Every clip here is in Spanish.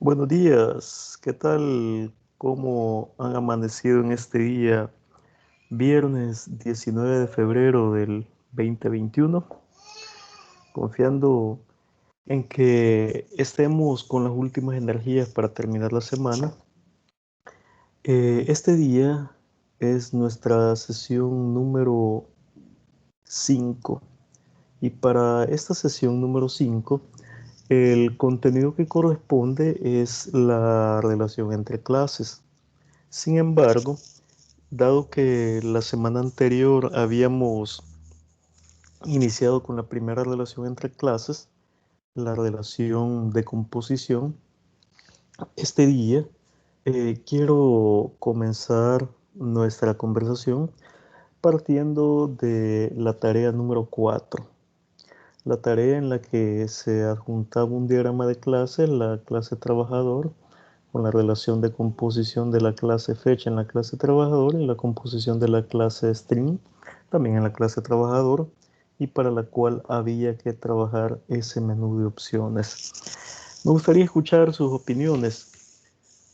Buenos días, ¿qué tal? ¿Cómo han amanecido en este día, viernes 19 de febrero del 2021? Confiando en que estemos con las últimas energías para terminar la semana. Este día es nuestra sesión número 5 y para esta sesión número 5 el contenido que corresponde es la relación entre clases. Sin embargo, dado que la semana anterior habíamos iniciado con la primera relación entre clases, la relación de composición, este día quiero comenzar nuestra conversación partiendo de la tarea número 4, la tarea en la que se adjuntaba un diagrama de clase, la clase trabajador, con la relación de composición de la clase fecha en la clase trabajador y la composición de la clase string también en la clase trabajador, y para la cual había que trabajar ese menú de opciones. Me gustaría escuchar sus opiniones,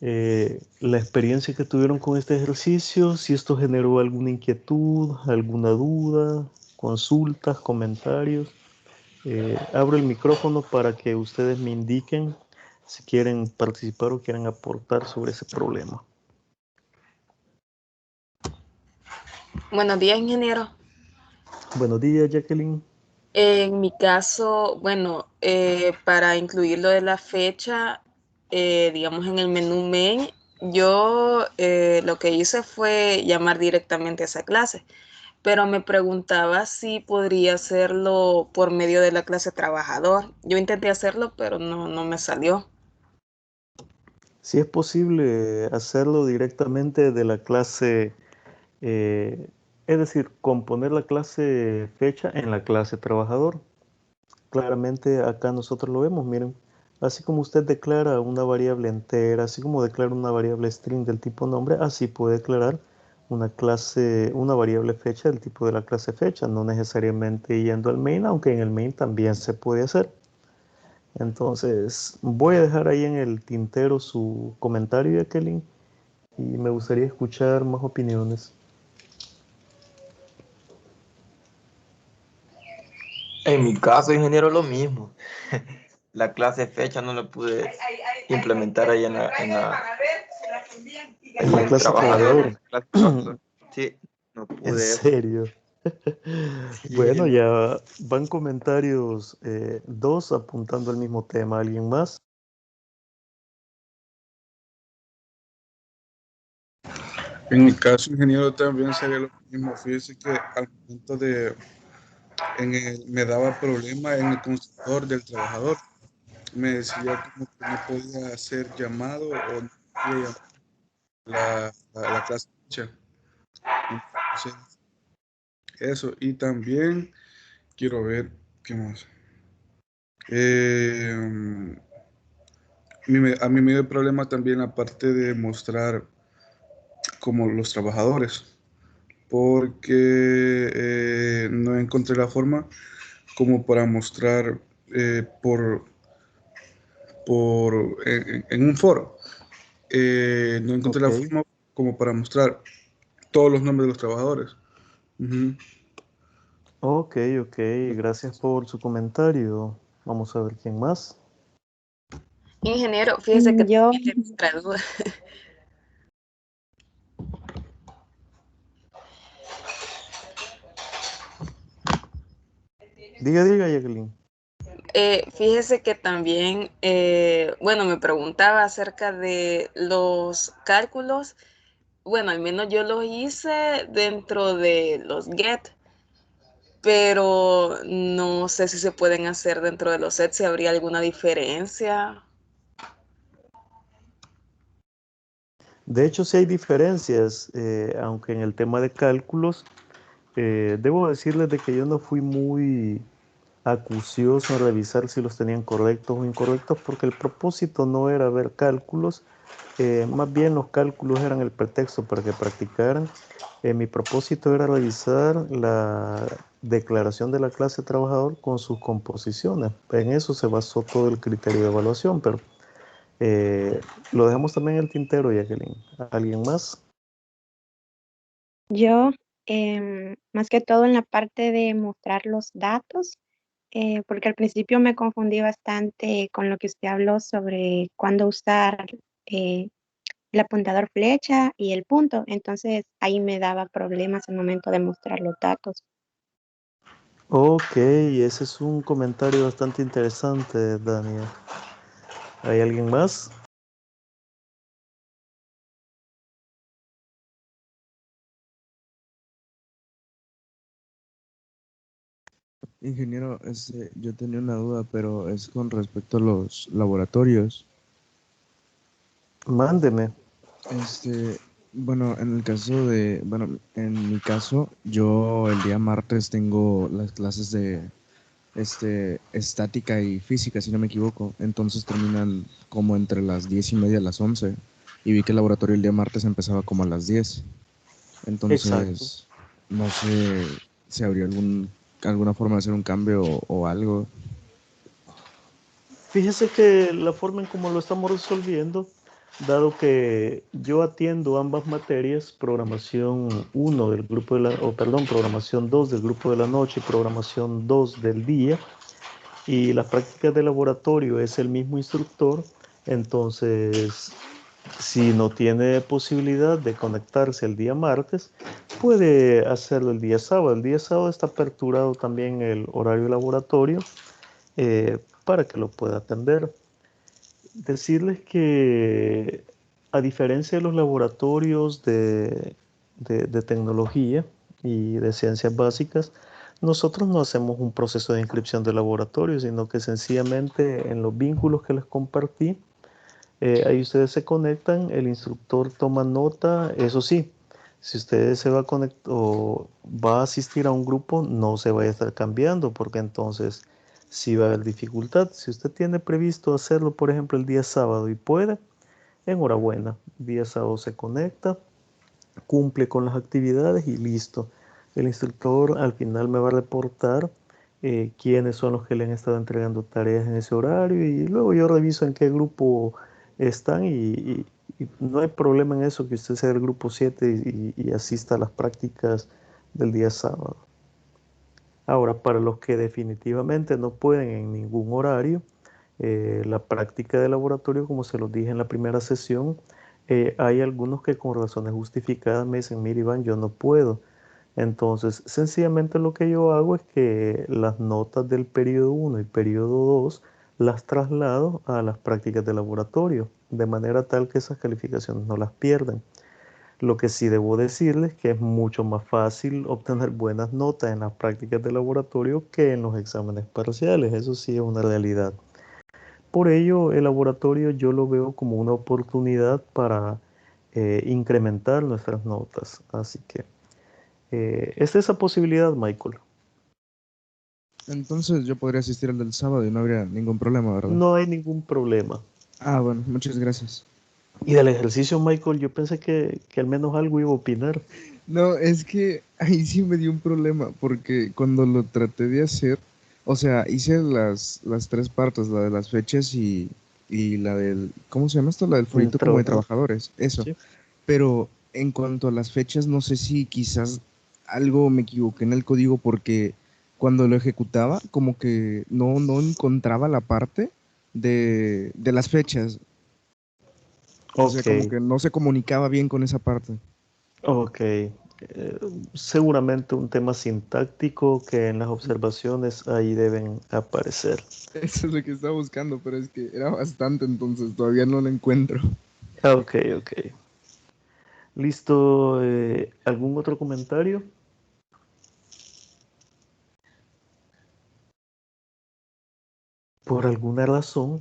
la experiencia que tuvieron con este ejercicio, si esto generó alguna inquietud, alguna duda, consultas, comentarios. Abro el micrófono para que ustedes me indiquen si quieren participar o quieren aportar sobre ese problema. Buenos días, ingeniero. Buenos días, Jacqueline. En mi caso, bueno, para incluir lo de la fecha, digamos en el menú main, yo lo que hice fue llamar directamente a esa clase, pero me preguntaba si podría hacerlo por medio de la clase trabajador. Yo intenté hacerlo, pero no me salió. Si es posible hacerlo directamente de la clase, eh, es decir, componer la clase fecha en la clase trabajador. Claramente acá nosotros lo vemos, miren. Así como usted declara una variable entera, así como declara una variable string del tipo nombre, así puede declarar una clase, una variable fecha del tipo de la clase fecha, no necesariamente yendo al main, aunque en el main también se puede hacer. Entonces, voy a dejar ahí en el tintero su comentario, Jacqueline, y me gustaría escuchar más opiniones. En mi caso, ingeniero, lo mismo. La clase fecha no la pude implementar ahí En la en clase trabajador. trabajador. En la clase trabajador. Sí, no En pude eso. serio. Sí, Bueno, ya van comentarios, dos apuntando al mismo tema. ¿Alguien más? En mi caso, ingeniero, también sería lo mismo. Fíjese que al momento me daba problema en el constructor del trabajador. Me decía como que no podía hacer llamado o no podía llamar la clase fecha. Entonces, eso. Y también quiero ver qué más. A mí me dio problema también la parte de mostrar como los trabajadores, porque no encontré la forma como para mostrar en un foro. No encontré Ok, la forma como para mostrar todos los nombres de los trabajadores. Ujú. ok, ok. Gracias por su comentario. Vamos a ver quién más. Ingeniero, fíjese que Yo, también tengo otra duda. Diga, diga, Jacqueline. Fíjese que también, bueno, me preguntaba acerca de los cálculos. Bueno, al menos yo los hice dentro de los get, pero no sé si se pueden hacer dentro de los sets, si habría alguna diferencia. De hecho, sí hay diferencias, aunque en el tema de cálculos, debo decirles de que yo no fui muy acucioso en revisar si los tenían correctos o incorrectos, porque el propósito no era ver cálculos, más bien los cálculos eran el pretexto para que practicaran. Mi propósito era revisar la declaración de la clase trabajador con sus composiciones. En eso se basó todo el criterio de evaluación, pero Lo dejamos también en el tintero, Jacqueline. ¿Alguien más? Yo, más que todo en la parte de mostrar los datos, porque al principio me confundí bastante con lo que usted habló sobre cuándo usar eh, el apuntador flecha y el punto. Entonces ahí me daba problemas al momento de mostrar los datos. Ok, ese es un comentario bastante interesante, Daniel. ¿Hay alguien más? Ingeniero, yo tenía una duda, pero es con respecto a los laboratorios. Mándeme. Bueno, en mi caso, yo el día martes tengo las clases de, estática y física, si no me equivoco. Entonces terminan como entre las 10:30 a las 11. Y vi que el laboratorio el día martes empezaba como a las 10. Exacto. Entonces, no sé si habría alguna forma de hacer un cambio o algo. Fíjese que la forma en cómo lo estamos resolviendo, dado que yo atiendo ambas materias, programación 1 del grupo de la, o perdón, programación 2 del grupo de la noche y programación 2 del día, y las prácticas de laboratorio es el mismo instructor, entonces si no tiene posibilidad de conectarse el día martes, puede hacerlo el día sábado. El día sábado está aperturado también el horario laboratorio para que lo pueda atender. Decirles que a diferencia de los laboratorios de tecnología y de ciencias básicas, nosotros no hacemos un proceso de inscripción de laboratorio, sino que sencillamente en los vínculos que les compartí, ahí ustedes se conectan, el instructor toma nota, eso sí, si ustedes se va a conectar o va a asistir a un grupo, no se vaya a estar cambiando, porque entonces sí va a haber dificultad. Si usted tiene previsto hacerlo, por ejemplo, el día sábado y puede, enhorabuena, el día sábado se conecta, cumple con las actividades y listo. El instructor al final me va a reportar quiénes son los que le han estado entregando tareas en ese horario y luego yo reviso en qué grupo están y no hay problema en eso que usted sea del grupo 7 y asista a las prácticas del día sábado. Ahora, para los que definitivamente no pueden en ningún horario, la práctica de laboratorio, como se los dije en la primera sesión, hay algunos que con razones justificadas me dicen, mire Iván, yo no puedo. Entonces, sencillamente lo que yo hago es que las notas del periodo 1 y periodo 2 las traslado a las prácticas de laboratorio, de manera tal que esas calificaciones no las pierdan. Lo que sí debo decirles que es mucho más fácil obtener buenas notas en las prácticas de laboratorio que en los exámenes parciales. Eso sí es una realidad. Por ello, el laboratorio yo lo veo como una oportunidad para incrementar nuestras notas. Así que es esa posibilidad, Michael. Entonces yo podría asistir al del sábado y no habría ningún problema, ¿verdad? No hay ningún problema. Ah, bueno, muchas gracias. Y del ejercicio, Michael, yo pensé que al menos algo iba a opinar. No, es que ahí sí me dio un problema, porque cuando lo traté de hacer, o sea, hice las tres partes, la de las fechas y la del, ¿cómo se llama esto? La del folleto como de trabajadores, eso. Sí. Pero en cuanto a las fechas, no sé si quizás algo me equivoqué en el código, porque cuando lo ejecutaba, como que no encontraba la parte de las fechas. O sea, como que no se comunicaba bien con esa parte. Ok. Seguramente un tema sintáctico que en las observaciones ahí deben aparecer. Eso es lo que estaba buscando, pero es que era bastante, entonces todavía no lo encuentro. Ok. Listo. ¿Algún otro comentario? Por alguna razón,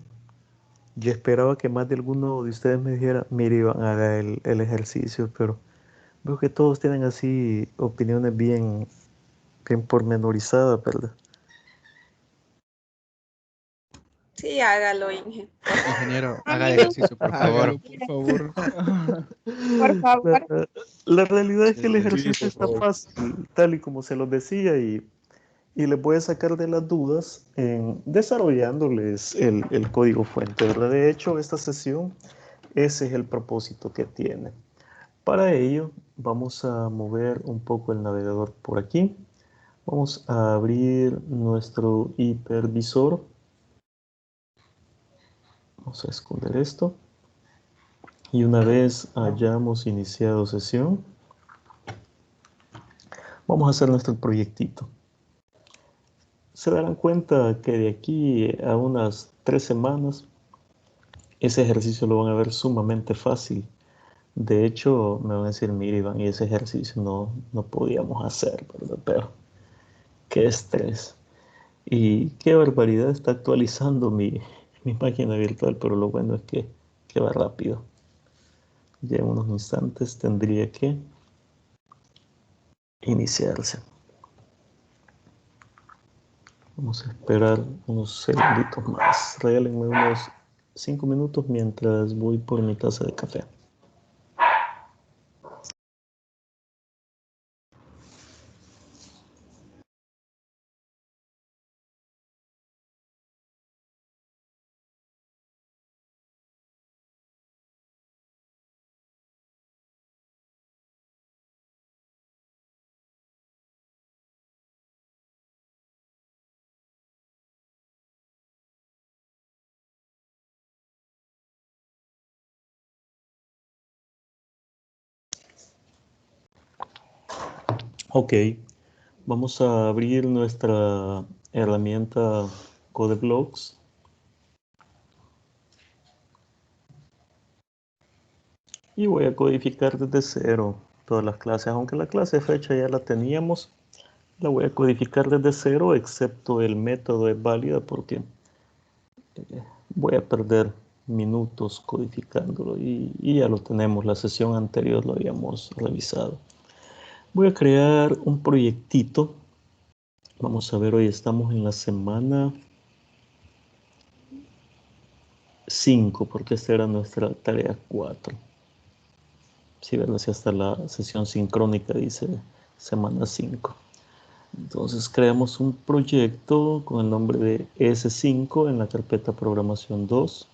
yo esperaba que más de alguno de ustedes me dijera, mire, Iván, haga el ejercicio, pero veo que todos tienen así opiniones bien pormenorizadas, ¿verdad? Sí, hágalo, Inge. Ingeniero, A haga mí el me ejercicio, por gustaría favor. Hágalo, por favor. por favor. La realidad es que el Sí, ejercicio por está favor. fácil, tal y como se los decía, y y les voy a sacar de las dudas desarrollándoles el código fuente, ¿verdad? De hecho, esta sesión, ese es el propósito que tiene. Para ello, vamos a mover un poco el navegador por aquí. Vamos a abrir nuestro hipervisor. Vamos a esconder esto. Y una vez hayamos iniciado sesión, vamos a hacer nuestro proyectito. Se darán cuenta que de aquí a unas 3 semanas, ese ejercicio lo van a ver sumamente fácil. De hecho, me van a decir, mire Iván, y ese ejercicio no podíamos hacer, ¿verdad? Pero qué estrés. Y qué barbaridad, está actualizando mi máquina virtual, pero lo bueno es que va rápido. Ya en unos instantes tendría que iniciarse. Vamos a esperar unos segunditos más. Regálenme unos 5 minutos mientras voy por mi taza de café. Ok, vamos a abrir nuestra herramienta CodeBlocks. Y voy a codificar desde cero todas las clases, aunque la clase fecha ya la teníamos, la voy a codificar desde cero, excepto el método es válida porque voy a perder minutos codificándolo y ya lo tenemos, la sesión anterior lo habíamos revisado. Voy a crear un proyectito. Vamos a ver, hoy estamos en la semana 5, porque esta era nuestra tarea 4. Sí, ¿verdad? Si hasta la sesión sincrónica dice semana 5. Entonces creamos un proyecto con el nombre de S5 en la carpeta programación 2.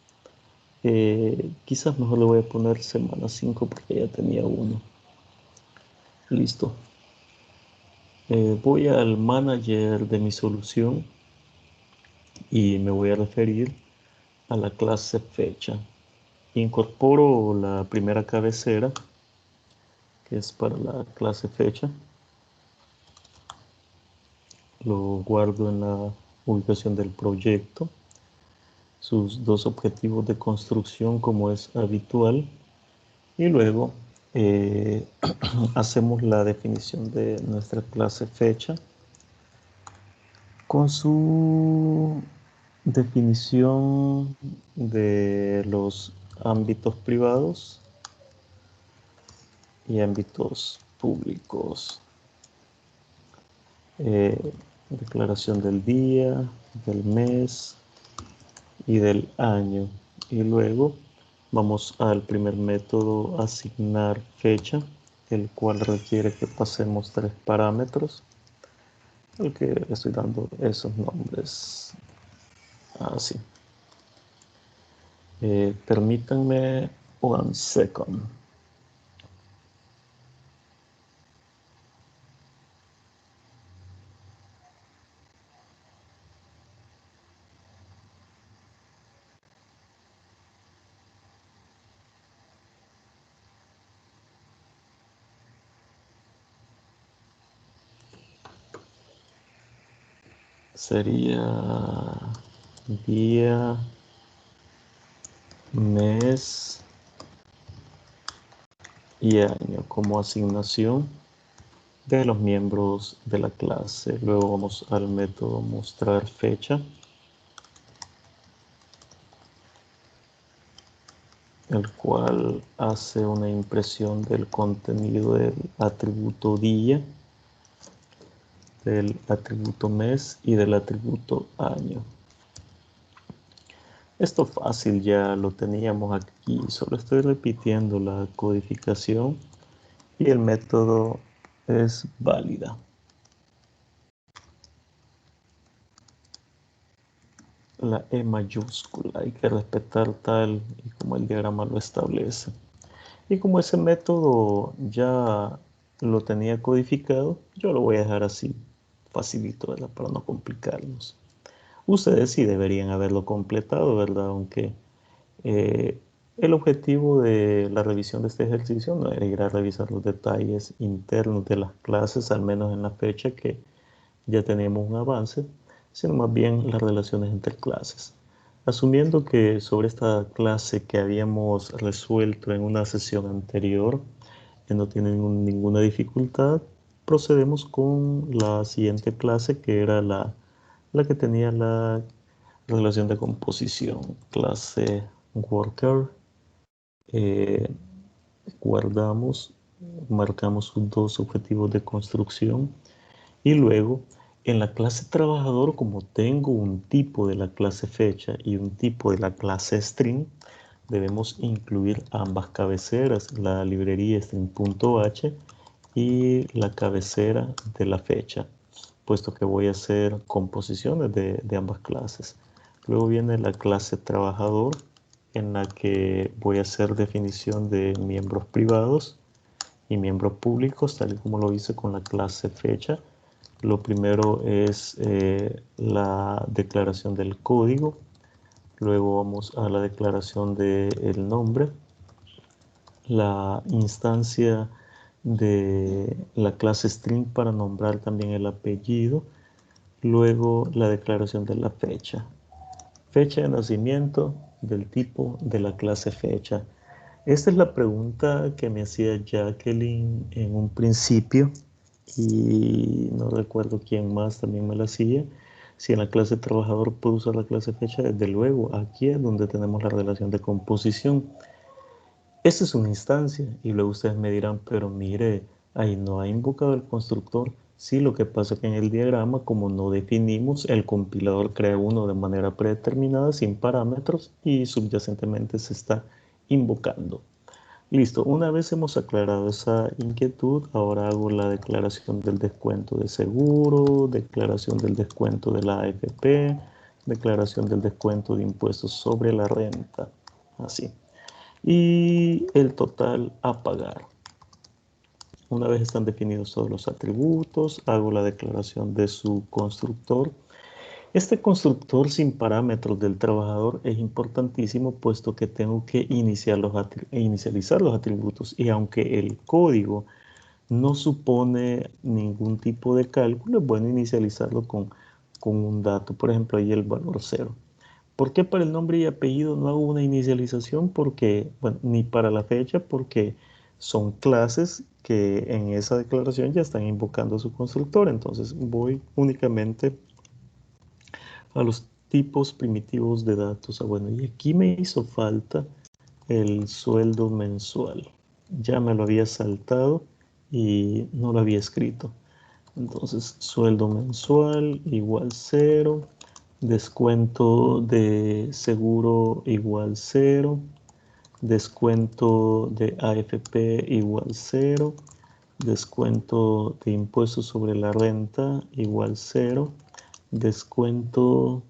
Quizás mejor le voy a poner semana 5 porque ya tenía uno. Listo. Voy al manager de mi solución y me voy a referir a la clase fecha. Incorporo la primera cabecera, que es para la clase fecha. Lo guardo en la ubicación del proyecto. Sus dos objetivos de construcción como es habitual. Y luego hacemos la definición de nuestra clase fecha con su definición de los ámbitos privados y ámbitos públicos. Declaración del día, del mes y del año. Y luego vamos al primer método, asignar fecha, el cual requiere que pasemos 3 parámetros, al que le estoy dando esos nombres así. Permítanme 1 second. Sería día, mes y año como asignación de los miembros de la clase. Luego vamos al método mostrar fecha, el cual hace una impresión del contenido del atributo día, del atributo mes y del atributo año. Esto fácil ya lo teníamos aquí, solo estoy repitiendo la codificación y el método es válida. la E mayúscula. Hay que respetar tal y como el diagrama lo establece. Y como ese método ya lo tenía codificado, yo lo voy a dejar así, facilito, ¿verdad? Para no complicarnos. Ustedes sí deberían haberlo completado, ¿verdad? Aunque eh, el objetivo de la revisión de este ejercicio no era ir a revisar los detalles internos de las clases, al menos en la fecha que ya tenemos un avance, sino más bien las relaciones entre clases. Asumiendo que sobre esta clase que habíamos resuelto en una sesión anterior, que no tiene ninguna dificultad, procedemos con la siguiente clase, que era la que tenía la relación de composición, clase worker. eh, Guardamos, marcamos sus dos objetivos de construcción y luego en la clase trabajador, como tengo un tipo de la clase fecha y un tipo de la clase string, debemos incluir ambas cabeceras, la librería string.h y la cabecera de la fecha, puesto que voy a hacer composiciones de ambas clases. Luego viene la clase trabajador, en la que voy a hacer definición de miembros privados y miembros públicos, tal y como lo hice con la clase fecha. Lo primero es la declaración del código, luego vamos a la declaración del nombre, la instancia de la clase string para nombrar también el apellido, luego la declaración de la fecha. Fecha de nacimiento del tipo de la clase fecha. Esta es la pregunta que me hacía Jacqueline en un principio y no recuerdo quién más también me la hacía. Si en la clase trabajador puedo usar la clase fecha, desde luego, aquí es donde tenemos la relación de composición. Esta es una instancia y luego ustedes me dirán, pero mire, ahí no ha invocado el constructor. Sí, lo que pasa es que en el diagrama, como no definimos, el compilador crea uno de manera predeterminada sin parámetros y subyacentemente se está invocando. Listo, una vez hemos aclarado esa inquietud, ahora hago la declaración del descuento de seguro, declaración del descuento de la AFP, declaración del descuento de impuestos sobre la renta, así. Y el total a pagar. Una vez están definidos todos los atributos, hago la declaración de su constructor. Este constructor sin parámetros del trabajador es importantísimo puesto que tengo que inicializar los atributos y aunque el código no supone ningún tipo de cálculo, es bueno inicializarlo con un dato, por ejemplo ahí el valor 0. ¿Por qué para el nombre y apellido no hago una inicialización? Porque, bueno, ni para la fecha, porque son clases que en esa declaración ya están invocando a su constructor, entonces voy únicamente a los tipos primitivos de datos. Bueno, y aquí me hizo falta el sueldo mensual. Ya me lo había saltado y no lo había escrito. Entonces, sueldo mensual igual 0. Descuento de seguro igual 0. Descuento de AFP igual 0. Descuento de impuestos sobre la renta igual 0. Descuento,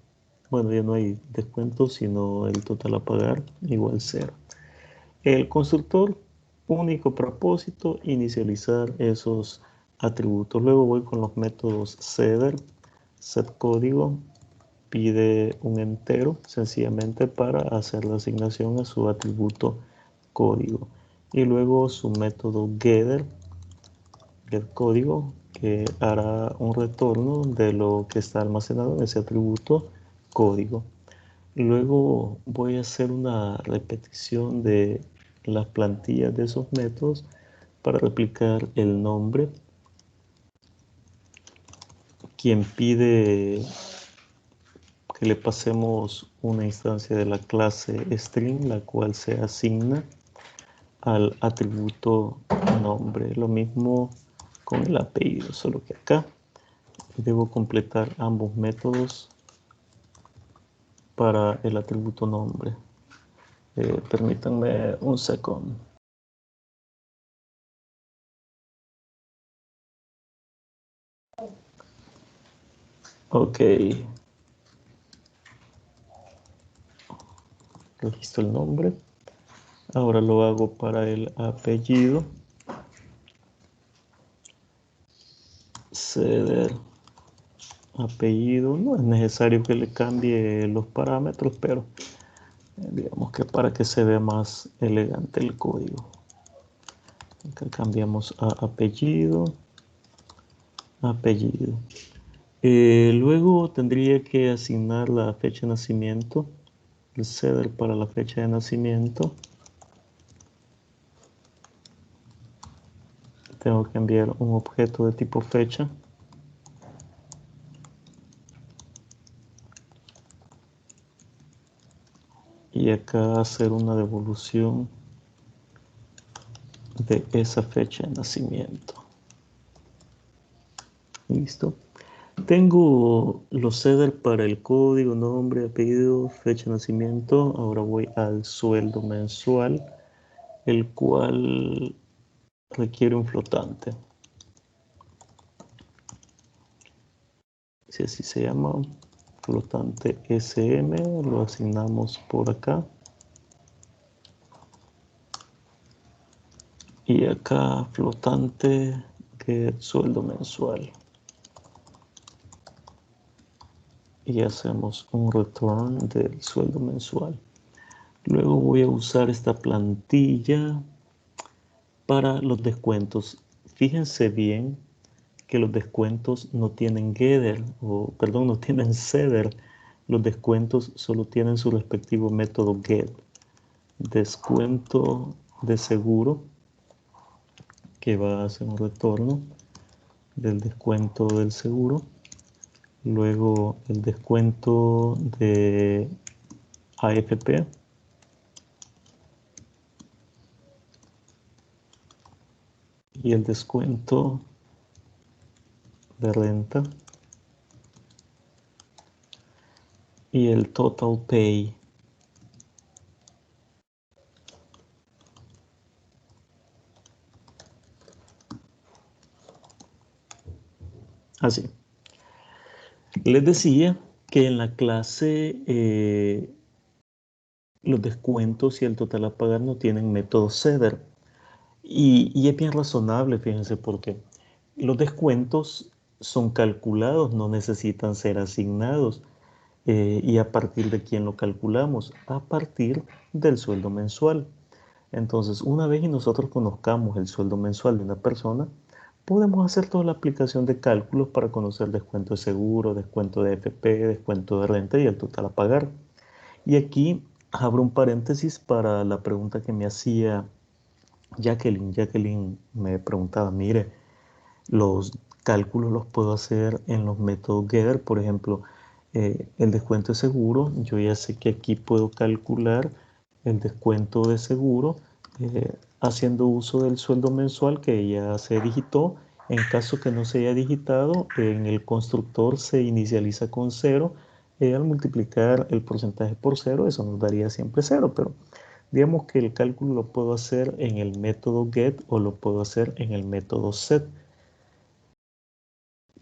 bueno, ya no hay descuento, sino el total a pagar igual 0. El constructor, único propósito, inicializar esos atributos. Luego voy con los métodos setter, setCódigo, pide un entero sencillamente para hacer la asignación a su atributo código. Y luego su método getter, getCódigo, que hará un retorno de lo que está almacenado en ese atributo código. Luego voy a hacer una repetición de las plantillas de esos métodos para replicar el nombre. Quien pide que le pasemos una instancia de la clase string, la cual se asigna al atributo nombre. Lo mismo con el apellido, solo que acá debo completar ambos métodos para el atributo nombre. Permítanme un segundo. Ok. registro el nombre. Ahora lo hago para el apellido. Ceder apellido. No es necesario que le cambie los parámetros, pero digamos que para que se vea más elegante el código. Acá cambiamos a apellido. Apellido. Luego tendría que asignar la fecha de nacimiento. El ceder para la fecha de nacimiento. Tengo que enviar un objeto de tipo fecha. Y acá hacer una devolución de esa fecha de nacimiento. Listo. Tengo los header para el código, nombre, apellido, fecha de nacimiento. Ahora voy al sueldo mensual, el cual requiere un flotante. Si así se llama, flotante SM, lo asignamos por acá. Y acá flotante que sueldo mensual. Y hacemos un return del sueldo mensual. Luego voy a usar esta plantilla para los descuentos. Fíjense bien que los descuentos no tienen getter, no tienen setter. Los descuentos solo tienen su respectivo método get. Descuento de seguro, que va a hacer un retorno del descuento del seguro. Luego el descuento de AFP. Y el descuento de renta. Y el total pay. Así. Les decía que en la clase los descuentos y el total a pagar no tienen método setter. Y es bien razonable, fíjense, porque los descuentos son calculados, no necesitan ser asignados. ¿Y a partir de quién lo calculamos? A partir del sueldo mensual. Entonces, una vez que nosotros conozcamos el sueldo mensual de una persona, podemos hacer toda la aplicación de cálculos para conocer descuento de seguro, descuento de FP, descuento de renta y el total a pagar. Y aquí abro un paréntesis para la pregunta que me hacía Jacqueline. Jacqueline me preguntaba, mire, los cálculos los puedo hacer en los métodos getter, por ejemplo, el descuento de seguro. Yo ya sé que aquí puedo calcular el descuento de seguro haciendo uso del sueldo mensual que ya se digitó. En caso que no se haya digitado, en el constructor se inicializa con 0. Al multiplicar el porcentaje por 0, eso nos daría siempre 0, pero digamos que el cálculo lo puedo hacer en el método get o lo puedo hacer en el método set.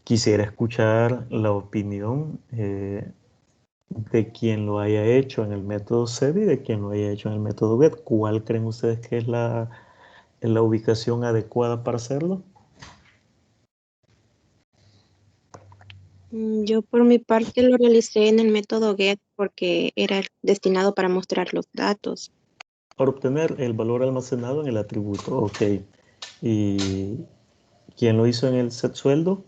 Quisiera escuchar la opinión de quien lo haya hecho en el método set y de quien lo haya hecho en el método get. ¿Cuál creen ustedes que es la ubicación adecuada para hacerlo? Yo por mi parte lo realicé en el método get porque era destinado para mostrar los datos. Para obtener el valor almacenado en el atributo. Ok. ¿Y quién lo hizo en el set sueldo?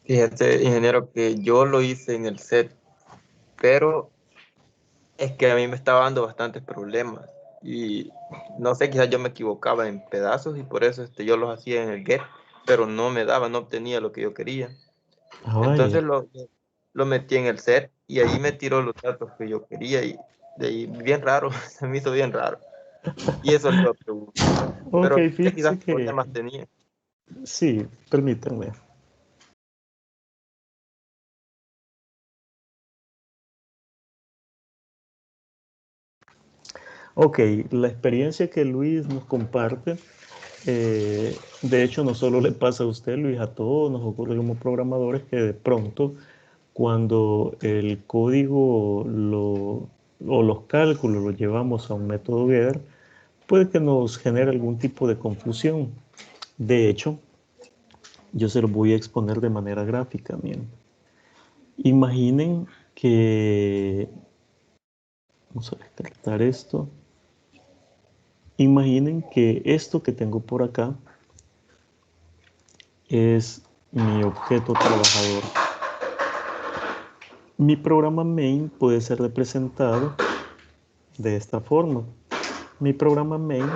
Fíjate, ingeniero, que yo lo hice en el set, pero es que a mí me estaba dando bastantes problemas. Y no sé, quizás yo me equivocaba en pedazos y por eso yo los hacía en el get, pero no me daba, no obtenía lo que yo quería. Entonces lo metí en el set y ahí me tiró los datos que yo quería y de ahí bien raro, se me hizo bien raro. Y eso le pregunto. Ok, Pero fíjense quizás que problemas tenía. sí, permítanme. Ok, la experiencia que Luis nos comparte, de hecho no solo le pasa a usted, Luis, a todos nos ocurre como programadores que de pronto cuando el código o los cálculos los llevamos a un método getter, puede que nos genere algún tipo de confusión. De hecho, yo se los voy a exponer de manera gráfica. Miren. Imaginen que, vamos a descartar esto. Imaginen que esto que tengo por acá es mi objeto trabajador. Mi programa main puede ser representado de esta forma. Mi programa main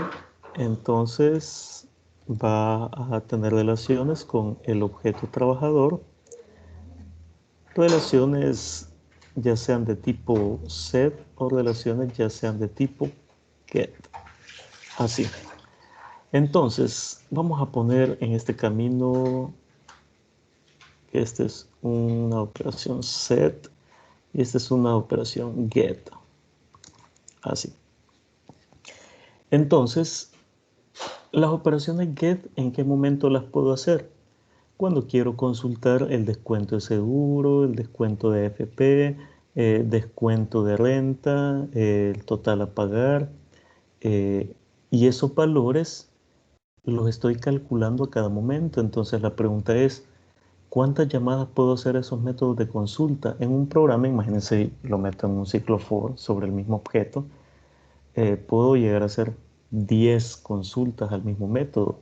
entonces va a tener relaciones con el objeto trabajador, relaciones ya sean de tipo set o relaciones ya sean de tipo get. Así. Entonces, vamos a poner en este camino que esta es una operación set y esta es una operación get. Así. Entonces, las operaciones get, ¿en qué momento las puedo hacer? Cuando quiero consultar el descuento de seguro, el descuento de AFP, descuento de renta, el total a pagar, y esos valores los estoy calculando a cada momento. Entonces la pregunta es, ¿cuántas llamadas puedo hacer a esos métodos de consulta? En un programa, imagínense, lo meto en un ciclo for sobre el mismo objeto, puedo llegar a hacer 10 consultas al mismo método.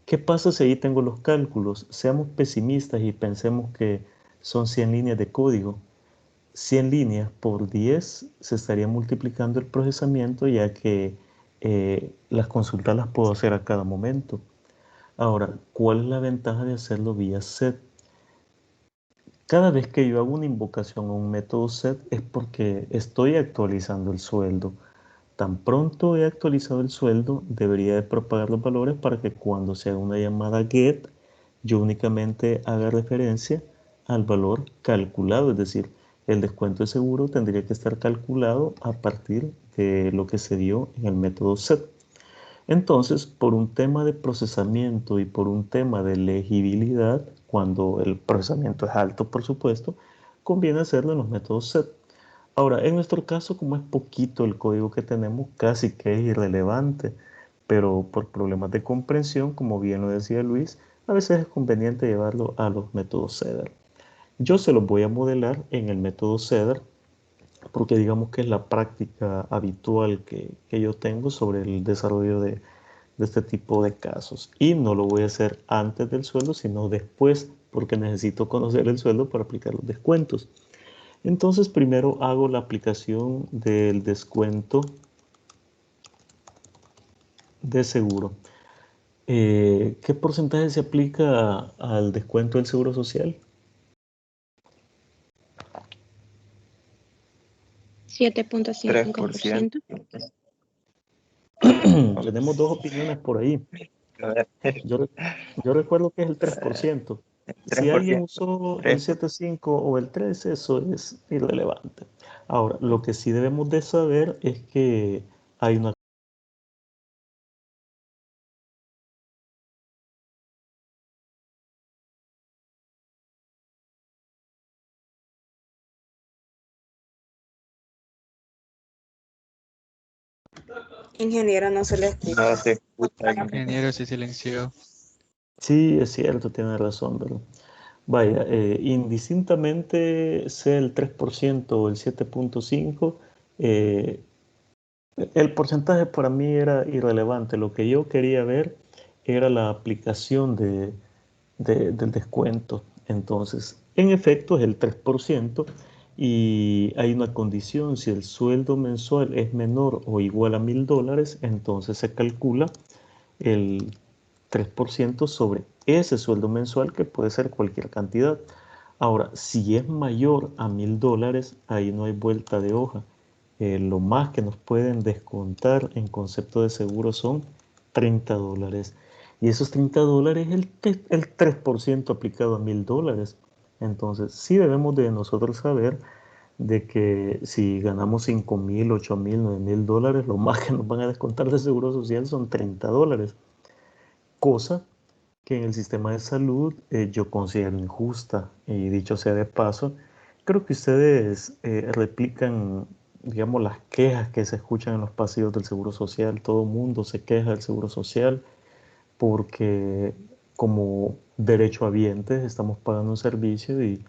¿Qué pasa si ahí tengo los cálculos? Seamos pesimistas y pensemos que son 100 líneas de código. 100 líneas por 10 se estaría multiplicando el procesamiento, ya que las consultas las puedo hacer a cada momento. Ahora, ¿cuál es la ventaja de hacerlo vía set? Cada vez que yo hago una invocación a un método set es porque estoy actualizando el sueldo. Tan pronto he actualizado el sueldo, debería de propagar los valores para que cuando se haga una llamada get, yo únicamente haga referencia al valor calculado, es decir, el descuento de seguro tendría que estar calculado a partir de lo que se dio en el método set. Entonces, por un tema de procesamiento y por un tema de legibilidad, cuando el procesamiento es alto, por supuesto, conviene hacerlo en los métodos set. Ahora, en nuestro caso, como es poquito el código que tenemos, casi que es irrelevante, pero por problemas de comprensión, como bien lo decía Luis, a veces es conveniente llevarlo a los métodos CEDAR. Yo se los voy a modelar en el método CEDAR, porque digamos que es la práctica habitual que yo tengo sobre el desarrollo de este tipo de casos. Y no lo voy a hacer antes del sueldo, sino después, porque necesito conocer el sueldo para aplicar los descuentos. Entonces primero hago la aplicación del descuento de seguro. ¿Qué porcentaje se aplica al descuento del seguro social? 7.5%. Tenemos dos opiniones por ahí. Yo, yo recuerdo que es el 3%. Si alguien usó el 7.5 o el 3, eso es irrelevante. Ahora, lo que sí debemos de saber es que hay una... Ingeniero, no se le escucha. No se escucha. Ingeniero se silenció. Sí, es cierto, tiene razón, ¿verdad? Vaya, indistintamente sea el 3% o el 7.5%, el porcentaje para mí era irrelevante. Lo que yo quería ver era la aplicación del descuento. Entonces, en efecto, es el 3% y hay una condición. Si el sueldo mensual es menor o igual a $1,000, entonces se calcula el 3% sobre ese sueldo mensual, que puede ser cualquier cantidad. Ahora, si es mayor a $1,000, ahí no hay vuelta de hoja. Lo más que nos pueden descontar en concepto de seguro son $30. Y esos $30 es el 3% aplicado a $1,000. Entonces, sí debemos de nosotros saber de que si ganamos $5,000, $8,000, $9,000, lo más que nos van a descontar de seguro social son $30. Cosa que en el sistema de salud yo considero injusta. Y dicho sea de paso, creo que ustedes replican digamos, las quejas que se escuchan en los pasillos del Seguro Social. Todo el mundo se queja del Seguro Social porque como derechohabientes estamos pagando un servicio y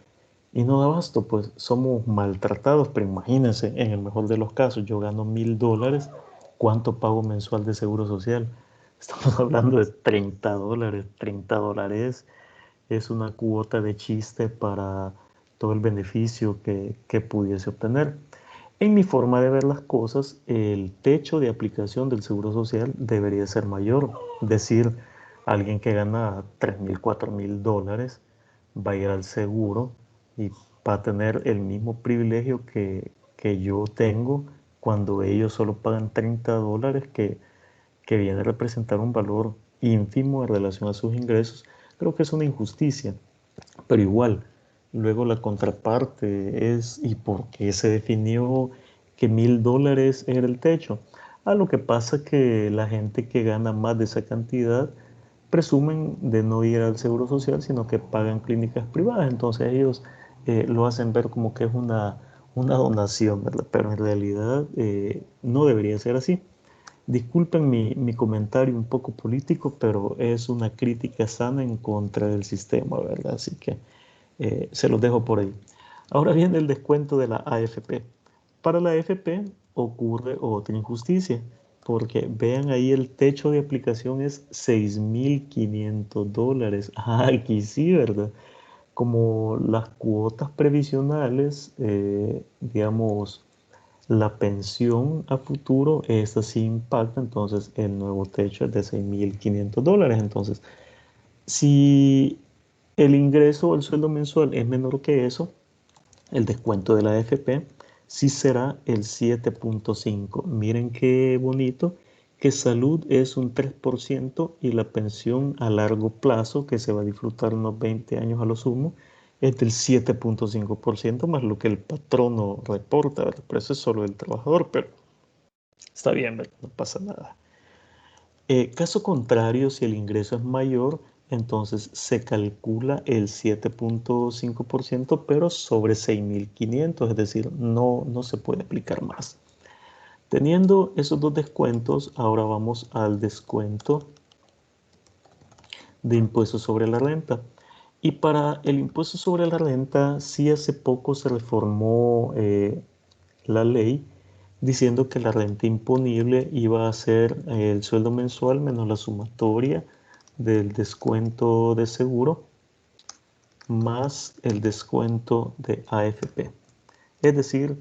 no da abasto, pues somos maltratados, pero imagínense, en el mejor de los casos, yo gano $1,000, ¿cuánto pago mensual de Seguro Social? Estamos hablando de $30. $30 es una cuota de chiste para todo el beneficio que pudiese obtener. En mi forma de ver las cosas, el techo de aplicación del Seguro Social debería ser mayor. Es decir, alguien que gana $3,000, $4,000 va a ir al seguro y va a tener el mismo privilegio que yo tengo cuando ellos solo pagan $30, que viene a representar un valor ínfimo en relación a sus ingresos. Creo que es una injusticia, pero igual, luego la contraparte es, ¿y por qué se definió que $1,000 era el techo? Lo que pasa que la gente que gana más de esa cantidad presumen de no ir al Seguro Social, sino que pagan clínicas privadas. Entonces ellos lo hacen ver como que es una donación, ¿verdad? Pero en realidad no debería ser así. Disculpen mi comentario un poco político, pero es una crítica sana en contra del sistema, ¿verdad? Así que se los dejo por ahí. Ahora viene el descuento de la AFP. Para la AFP ocurre otra injusticia, porque vean ahí el techo de aplicación es $6,500. Aquí sí, ¿verdad? Como las cuotas previsionales, digamos, la pensión a futuro, esta sí impacta, entonces el nuevo techo es de $6,500. Entonces, si el ingreso o el sueldo mensual es menor que eso, el descuento de la AFP sí será el 7.5. Miren qué bonito, que salud es un 3% y la pensión a largo plazo, que se va a disfrutar unos 20 años a lo sumo, es del 7.5% más lo que el patrono reporta, ¿verdad? Pero eso es solo el trabajador, pero está bien, ¿verdad? No pasa nada. Caso contrario, si el ingreso es mayor, entonces se calcula el 7.5%, pero sobre 6,500, es decir, no se puede aplicar más. Teniendo esos dos descuentos, ahora vamos al descuento de impuestos sobre la renta. Y para el impuesto sobre la renta, sí hace poco se reformó la ley diciendo que la renta imponible iba a ser el sueldo mensual menos la sumatoria del descuento de seguro más el descuento de AFP. Es decir,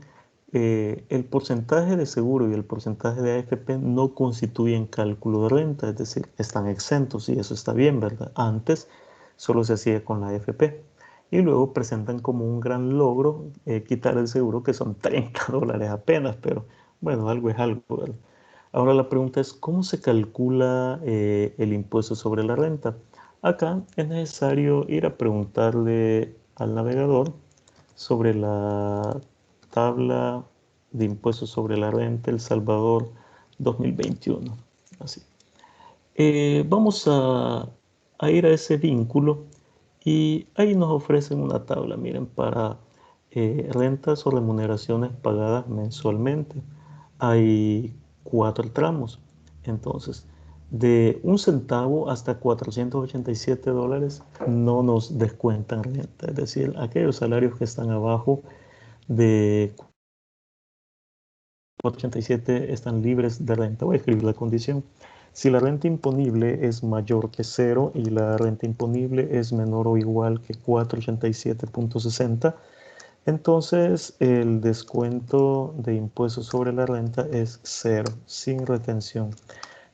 el porcentaje de seguro y el porcentaje de AFP no constituyen cálculo de renta, es decir, están exentos y eso está bien, ¿verdad? Antes solo se hacía con la AFP y luego presentan como un gran logro quitar el seguro, que son $30 apenas, pero bueno, algo es algo, ¿verdad? Ahora la pregunta es, ¿cómo se calcula el impuesto sobre la renta? Acá es necesario ir a preguntarle al navegador sobre la tabla de impuestos sobre la renta El Salvador 2021. Así. Vamos a ir a ese vínculo y ahí nos ofrecen una tabla, miren, para rentas o remuneraciones pagadas mensualmente. Hay 4 tramos. Entonces, de 1 centavo hasta $487 no nos descuentan renta. Es decir, aquellos salarios que están abajo de 487 están libres de renta. Voy a escribir la condición. Si la renta imponible es mayor que 0 y la renta imponible es menor o igual que 487.60, entonces el descuento de impuestos sobre la renta es 0, sin retención.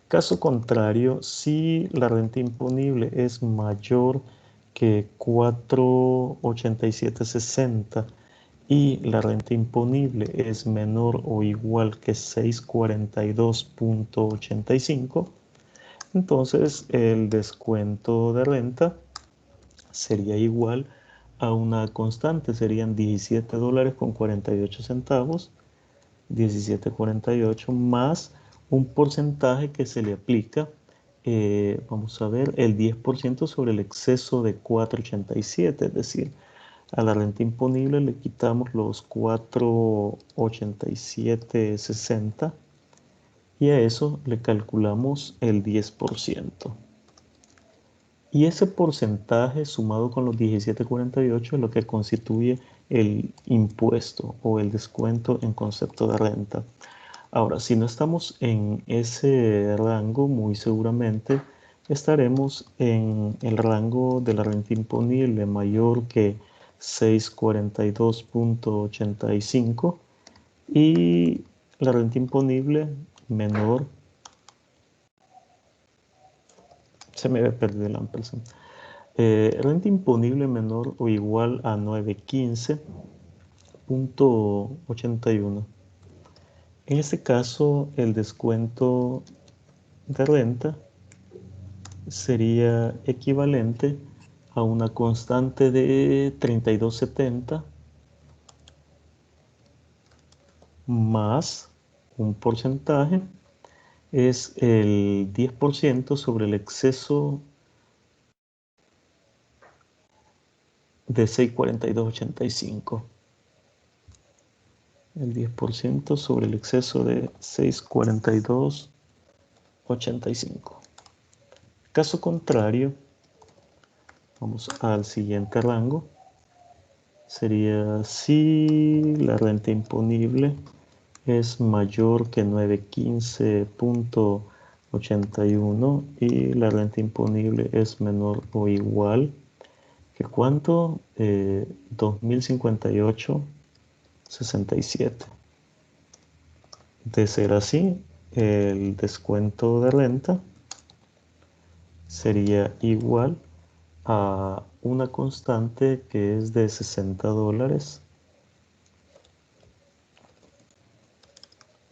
Caso contrario, si la renta imponible es mayor que 487.60 y la renta imponible es menor o igual que 642.85, entonces el descuento de renta sería igual a una constante, serían $17.48, 17.48 más un porcentaje que se le aplica, vamos a ver, el 10% sobre el exceso de 487, es decir, A la renta imponible le quitamos los 487.60 y a eso le calculamos el 10%. Y ese porcentaje sumado con los 17.48 es lo que constituye el impuesto o el descuento en concepto de renta. Ahora, si no estamos en ese rango, muy seguramente estaremos en el rango de la renta imponible mayor que 642.85 y la renta imponible menor, se me había perdido el ampersand, renta imponible menor o igual a 915.81. En este caso, el descuento de renta sería equivalente a una constante de 32.70 más un porcentaje, es el 10% sobre el exceso de 642.85. El 10% sobre el exceso de 642.85. Caso contrario, vamos al siguiente rango. Sería si la renta imponible es mayor que 915.81 y la renta imponible es menor o igual que ¿cuánto? 2058.67. De ser así, el descuento de renta sería igual a una constante que es de $60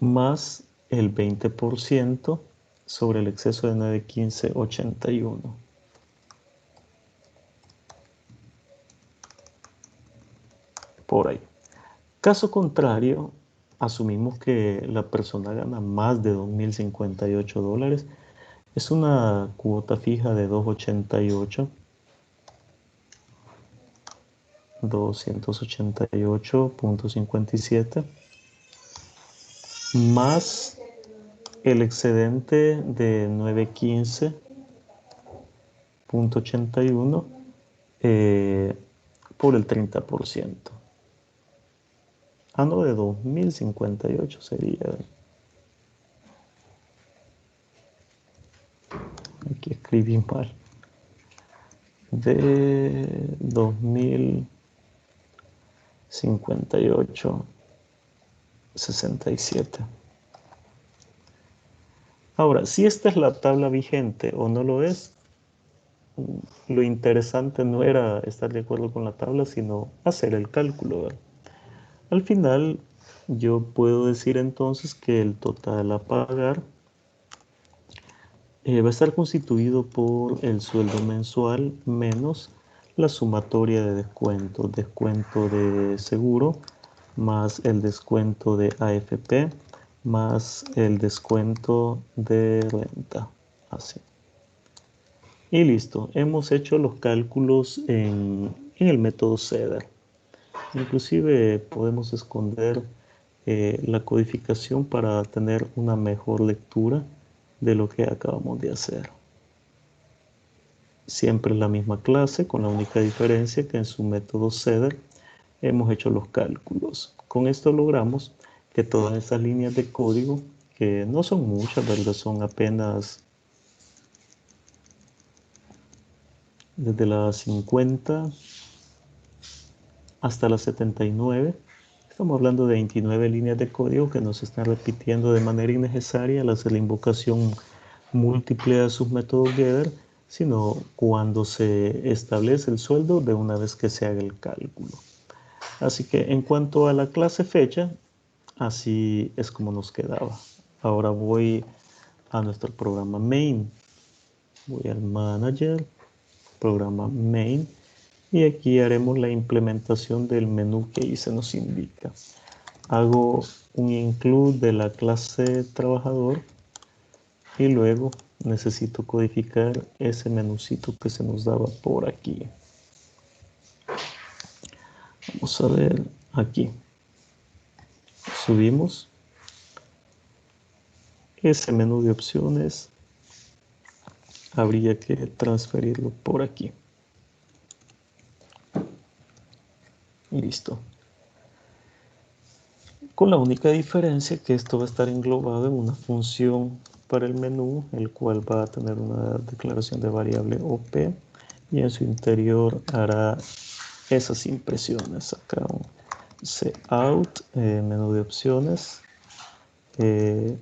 más el 20% sobre el exceso de 915.81. Por ahí. Caso contrario, asumimos que la persona gana más de $2.058. Es una cuota fija de 288. 288.57 más el excedente de 915.81 por el 30%. No, de 2.058 sería. Aquí escribí mal. De 2.058.67. Ahora, si esta es la tabla vigente o no lo es, lo interesante no era estar de acuerdo con la tabla, sino hacer el cálculo, ¿verdad? Al final, yo puedo decir entonces que el total a pagar va a estar constituido por el sueldo mensual menos la sumatoria de descuentos, descuento de seguro, más el descuento de AFP, más el descuento de renta. Así. Y listo, hemos hecho los cálculos en el método CEDER. Inclusive podemos esconder la codificación para tener una mejor lectura de lo que acabamos de hacer. Siempre la misma clase, con la única diferencia que en su método CEDER hemos hecho los cálculos. Con esto logramos que todas esas líneas de código, que no son muchas, ¿verdad? Son apenas desde las 50 hasta las 79. Estamos hablando de 29 líneas de código que nos están repitiendo de manera innecesaria al hacer la invocación múltiple a sus métodos getter, sino cuando se establece el sueldo de una vez que se haga el cálculo. Así que en cuanto a la clase fecha, así es como nos quedaba. Ahora voy a nuestro programa main. Voy al manager, programa main, y aquí haremos la implementación del menú que ahí se nos indica. Hago un include de la clase trabajador y luego necesito codificar ese menucito que se nos daba por aquí. Vamos a ver aquí. Subimos. Ese menú de opciones habría que transferirlo por aquí. Y listo. Con la única diferencia que esto va a estar englobado en una función para el menú, el cual va a tener una declaración de variable OP y en su interior hará esas impresiones. Acá un cout, menú de opciones.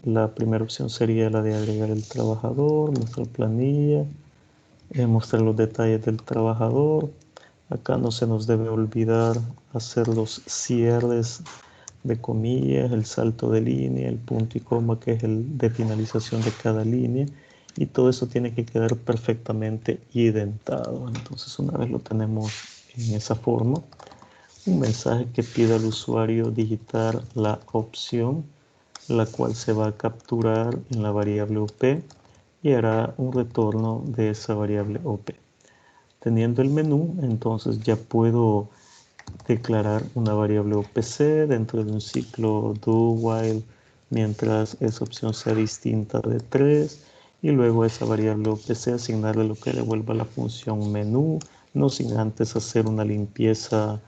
La primera opción sería la de agregar el trabajador, mostrar planilla, mostrar los detalles del trabajador. Acá no se nos debe olvidar hacer los cierres de comillas, el salto de línea, el punto y coma que es el de finalización de cada línea, y todo eso tiene que quedar perfectamente identado. Entonces, una vez lo tenemos en esa forma, un mensaje que pide al usuario digitar la opción, la cual se va a capturar en la variable OP y hará un retorno de esa variable OP. Teniendo el menú, entonces ya puedo declarar una variable OPC dentro de un ciclo do while mientras esa opción sea distinta de 3, y luego a esa variable OPC asignarle lo que devuelva la función menú, no sin antes hacer una limpieza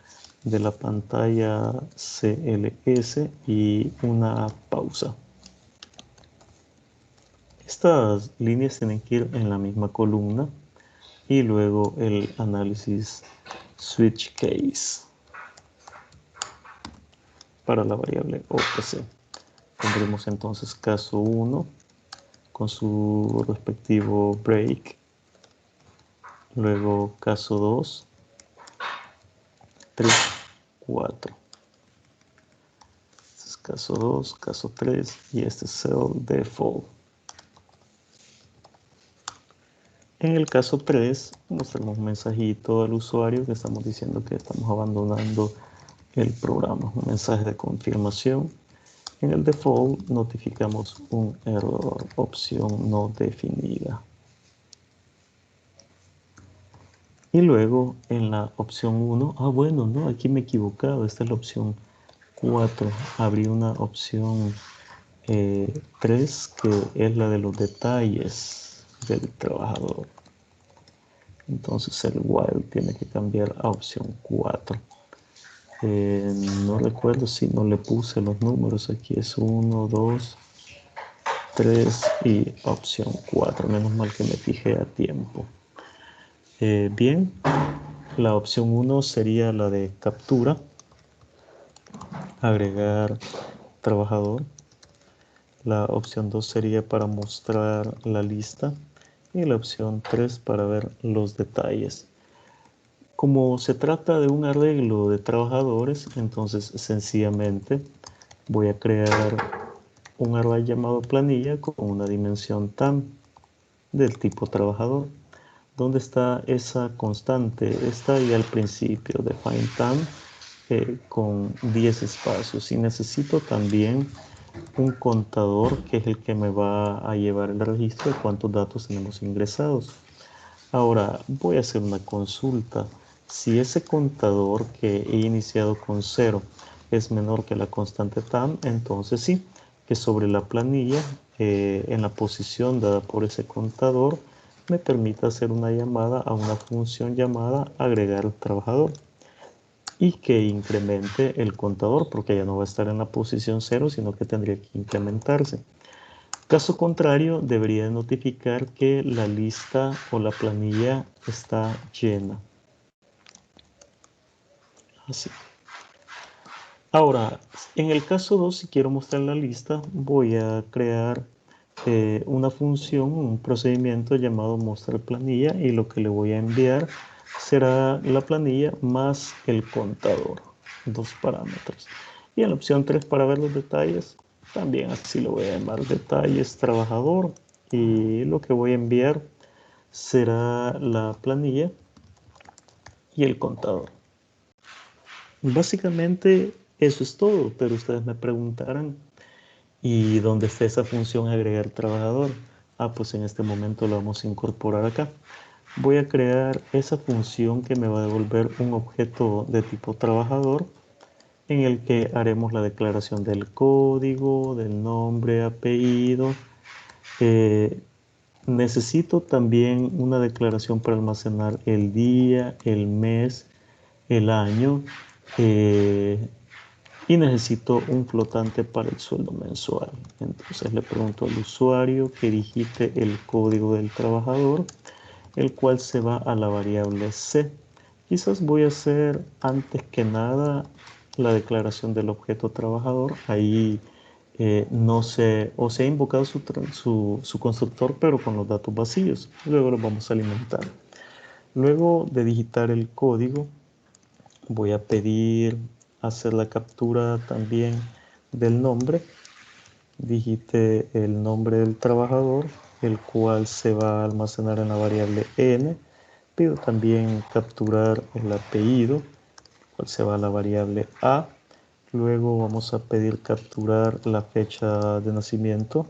de la pantalla CLS y una pausa. Estas líneas tienen que ir en la misma columna y luego el análisis switch case para la variable OPC. Tendremos entonces caso 1 con su respectivo break, luego caso 2, 3, 4. Este es caso 2, caso 3 y este es cell default. En el caso 3 mostramos un mensajito al usuario que estamos diciendo que estamos abandonando el programa, un mensaje de confirmación. En el default notificamos un error, opción no definida. Y luego en la opción 1, bueno, no, aquí me he equivocado, esta es la opción 4. Abrí una opción 3 que es la de los detalles del trabajador. Entonces el while tiene que cambiar a opción 4. No recuerdo si no le puse los números, aquí es 1, 2, 3 y opción 4, menos mal que me fijé a tiempo. Bien, la opción 1 sería la de captura, agregar trabajador. La opción 2 sería para mostrar la lista y la opción 3 para ver los detalles. Como se trata de un arreglo de trabajadores, entonces sencillamente voy a crear un array llamado planilla con una dimensión tam del tipo trabajador. ¿Dónde está esa constante? Está ahí al principio, define tam con 10 espacios. Y necesito también un contador que es el que me va a llevar el registro de cuántos datos tenemos ingresados. Ahora voy a hacer una consulta. Si ese contador que he iniciado con 0 es menor que la constante tam, entonces sí, que sobre la planilla, en la posición dada por ese contador, me permita hacer una llamada a una función llamada agregar trabajador y que incremente el contador, porque ya no va a estar en la posición 0, sino que tendría que incrementarse. Caso contrario, debería notificar que la lista o la planilla está llena. Así. Ahora, en el caso 2, si quiero mostrar la lista, voy a crear una función, un procedimiento llamado mostrar planilla, y lo que le voy a enviar será la planilla más el contador, 2 parámetros. Y en la opción 3 para ver los detalles, también así lo voy a llamar detalles trabajador, y lo que voy a enviar será la planilla y el contador. Básicamente eso es todo, pero ustedes me preguntarán, ¿y dónde está esa función agregar trabajador? Pues en este momento la vamos a incorporar acá. voy a crear esa función que me va a devolver un objeto de tipo trabajador en el que haremos la declaración del código, del nombre, apellido. Necesito también una declaración para almacenar el día, el mes, el año y necesito un flotante para el sueldo mensual. Entonces le pregunto al usuario que digite el código del trabajador, el cual se va a la variable C. Quizás voy a hacer antes que nada la declaración del objeto trabajador. Ahí no se, o se ha invocado su constructor, pero con los datos vacíos. Luego los vamos a alimentar. Luego de digitar el código, voy a pedir hacer la captura también del nombre. Digite el nombre del trabajador, el cual se va a almacenar en la variable n. Pido también capturar el apellido, el cual se va a la variable a. Luego vamos a pedir capturar la fecha de nacimiento,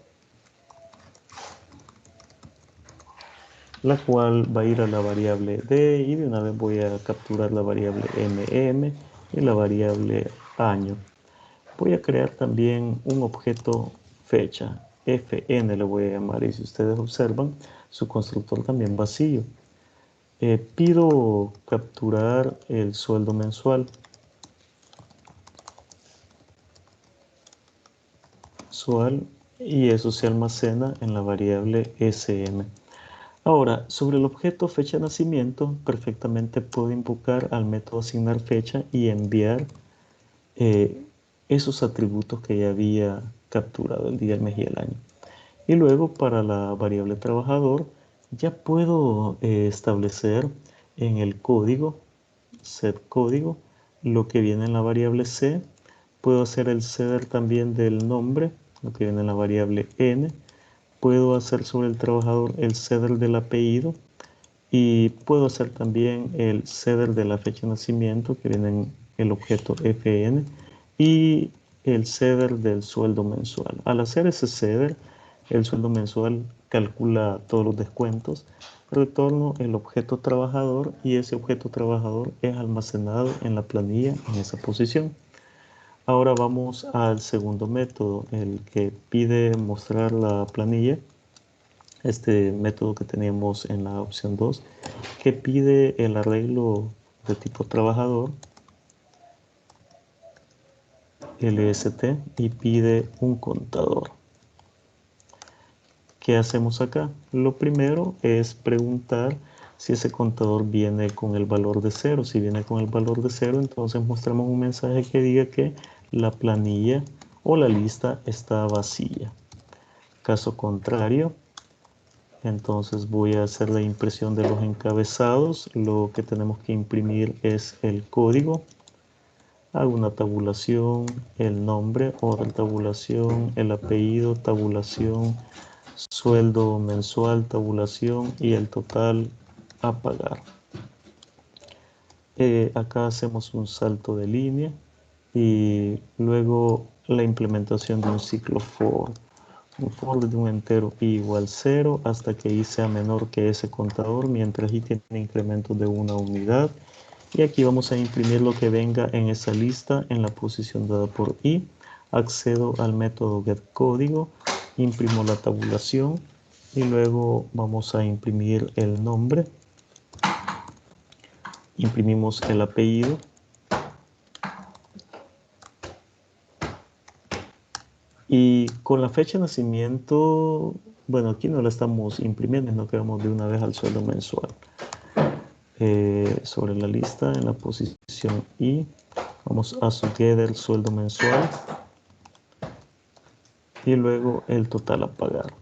la cual va a ir a la variable d, y de una vez voy a capturar la variable mm y la variable año. Voy a crear también un objeto fecha, fn le voy a llamar, y si ustedes observan, su constructor también vacío. Pido capturar el sueldo mensual, y eso se almacena en la variable sm. Ahora, sobre el objeto fecha de nacimiento, perfectamente puedo invocar al método asignar fecha y enviar esos atributos que ya había capturado, el día, el mes y el año. Y luego para la variable trabajador ya puedo establecer en el código, set código, lo que viene en la variable c. Puedo hacer el setter también del nombre, lo que viene en la variable n. Puedo hacer sobre el trabajador el setter del apellido y puedo hacer también el setter de la fecha de nacimiento que viene en el objeto fn y el setter del sueldo mensual. Al hacer ese setter, el sueldo mensual calcula todos los descuentos, retorno el objeto trabajador y ese objeto trabajador es almacenado en la planilla en esa posición. Ahora vamos al segundo método, el que pide mostrar la planilla. Este método que teníamos en la opción 2, que pide el arreglo de tipo trabajador, LST, y pide un contador. ¿Qué hacemos acá? Lo primero es preguntar si ese contador viene con el valor de 0. Si viene con el valor de 0, entonces mostramos un mensaje que diga que la planilla o la lista está vacía. Caso contrario, entonces voy a hacer la impresión de los encabezados. Lo que tenemos que imprimir es el código. Hago una tabulación, el nombre, otra tabulación, el apellido, tabulación, sueldo mensual, tabulación y el total a pagar. Acá hacemos un salto de línea y luego la implementación de un ciclo for. Un for de un entero i igual 0 hasta que i sea menor que ese contador, mientras i tiene incrementos de una unidad. Y aquí vamos a imprimir lo que venga en esa lista en la posición dada por i. Accedo al método getCódigo, imprimo la tabulación y luego vamos a imprimir el nombre. Imprimimos el apellido. Y con la fecha de nacimiento, bueno, aquí no la estamos imprimiendo, no quedamos de una vez al sueldo mensual. Sobre la lista, en la posición I, vamos a sugerir el sueldo mensual y luego el total a pagar.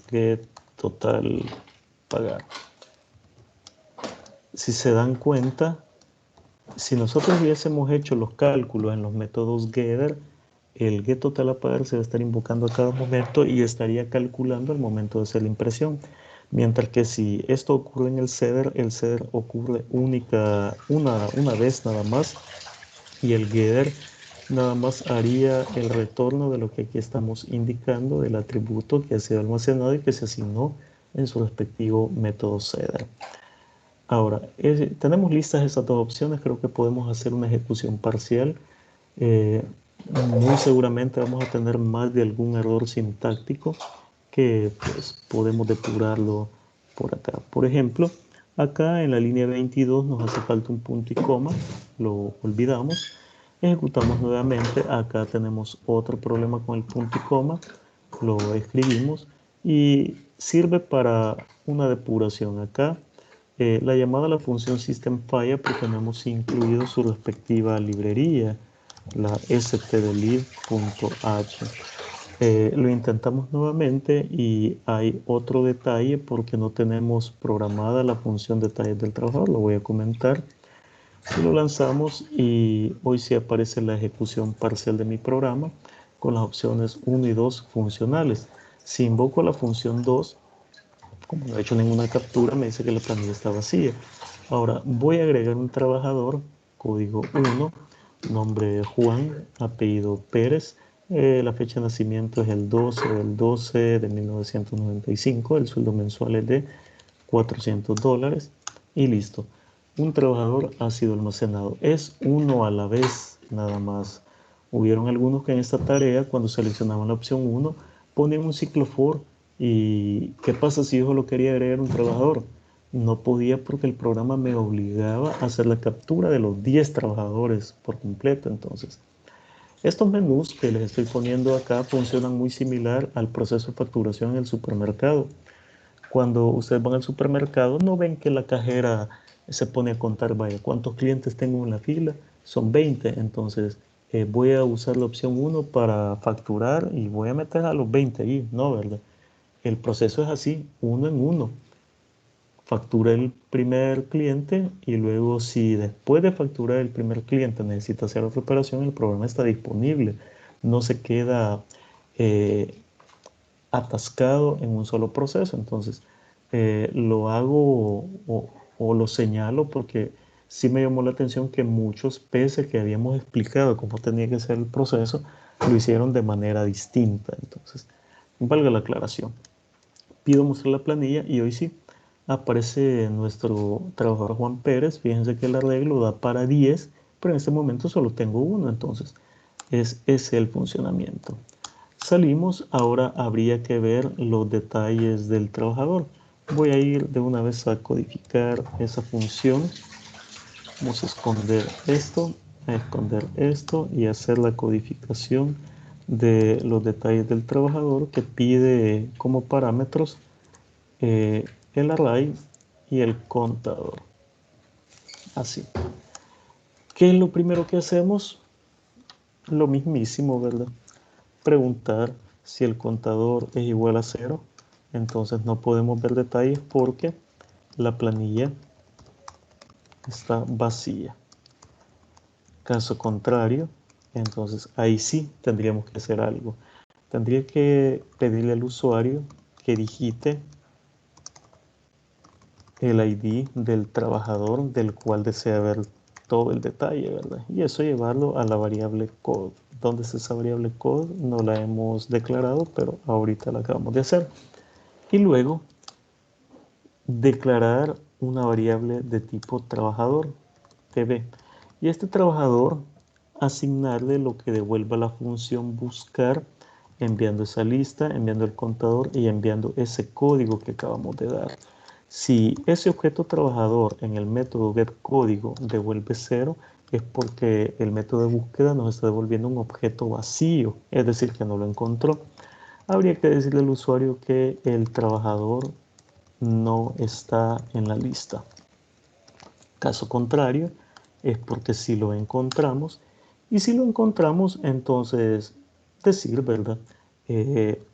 Get total pagar. Si se dan cuenta, si nosotros hubiésemos hecho los cálculos en los métodos getter, el get total a pagar se va a estar invocando a cada momento y estaría calculando al momento de hacer la impresión. Mientras que si esto ocurre en el setter ocurre una vez nada más y el getter nada más haría el retorno de lo que aquí estamos indicando del atributo que ha sido almacenado y que se asignó en su respectivo método setter. Ahora, tenemos listas esas dos opciones. Creo que podemos hacer una ejecución parcial. Muy seguramente vamos a tener más de algún error sintáctico que pues podemos depurarlo por acá. Por ejemplo, acá en la línea 22 nos hace falta un punto y coma, lo olvidamos. Ejecutamos nuevamente, acá tenemos otro problema con el punto y coma, lo escribimos y sirve para una depuración. Acá la llamada a la función system falla porque no hemos incluido su respectiva librería, la stdlib.h. Lo intentamos nuevamente y hay otro detalle porque no tenemos programada la función detalles del trabajador. Lo voy a comentar. Y lo lanzamos y hoy sí aparece la ejecución parcial de mi programa con las opciones 1 y 2 funcionales. Si invoco la función 2, como no he hecho ninguna captura, me dice que la planilla está vacía. Ahora voy a agregar un trabajador, código 1, nombre Juan, apellido Pérez. La fecha de nacimiento es el 12 del 12 de 1995. El sueldo mensual es de $400 y listo. Un trabajador ha sido almacenado. Es uno a la vez nada más. Hubieron algunos que en esta tarea, cuando seleccionaban la opción 1, ponían un ciclo for. ¿Y qué pasa si yo solo quería agregar un trabajador? No podía porque el programa me obligaba a hacer la captura de los 10 trabajadores por completo. Entonces, estos menús que les estoy poniendo acá funcionan muy similar al proceso de facturación en el supermercado. Cuando ustedes van al supermercado, no ven que la cajera se pone a contar, vaya, ¿cuántos clientes tengo en la fila? Son 20, entonces voy a usar la opción 1 para facturar y voy a meter a los 20 ahí, ¿no? ¿Verdad? El proceso es así, uno en uno. Factura el primer cliente y luego si después de facturar el primer cliente necesita hacer otra operación, el programa está disponible. No se queda atascado en un solo proceso. Entonces, lo hago o lo señalo porque sí me llamó la atención que muchos, pese que habíamos explicado cómo tenía que ser el proceso, lo hicieron de manera distinta. Entonces, valga la aclaración. Pido mostrar la planilla y hoy sí aparece nuestro trabajador Juan Pérez. Fíjense que el arreglo da para 10, pero en este momento solo tengo uno. Entonces, es ese el funcionamiento. Salimos, ahora habría que ver los detalles del trabajador. Voy a ir de una vez a codificar esa función. Vamos a esconder esto y hacer la codificación de los detalles del trabajador que pide como parámetros el array y el contador. Así. ¿Qué es lo primero que hacemos? Lo mismísimo, ¿verdad? Preguntar si el contador es igual a 0. Entonces no podemos ver detalles porque la planilla está vacía. Caso contrario, entonces ahí sí tendríamos que hacer algo. Tendría que pedirle al usuario que digite el ID del trabajador del cual desea ver todo el detalle, ¿verdad? Y eso llevarlo a la variable code. ¿Dónde está esa variable code? No la hemos declarado, pero ahorita la acabamos de hacer. Y luego declarar una variable de tipo trabajador, tb. Y este trabajador asignarle lo que devuelva la función buscar, enviando esa lista, enviando el contador y enviando ese código que acabamos de dar. Si ese objeto trabajador en el método getCódigo devuelve 0, es porque el método de búsqueda nos está devolviendo un objeto vacío, es decir, que no lo encontró. Habría que decirle al usuario que el trabajador no está en la lista. Caso contrario, es porque si lo encontramos, y si lo encontramos, entonces decir, ¿verdad?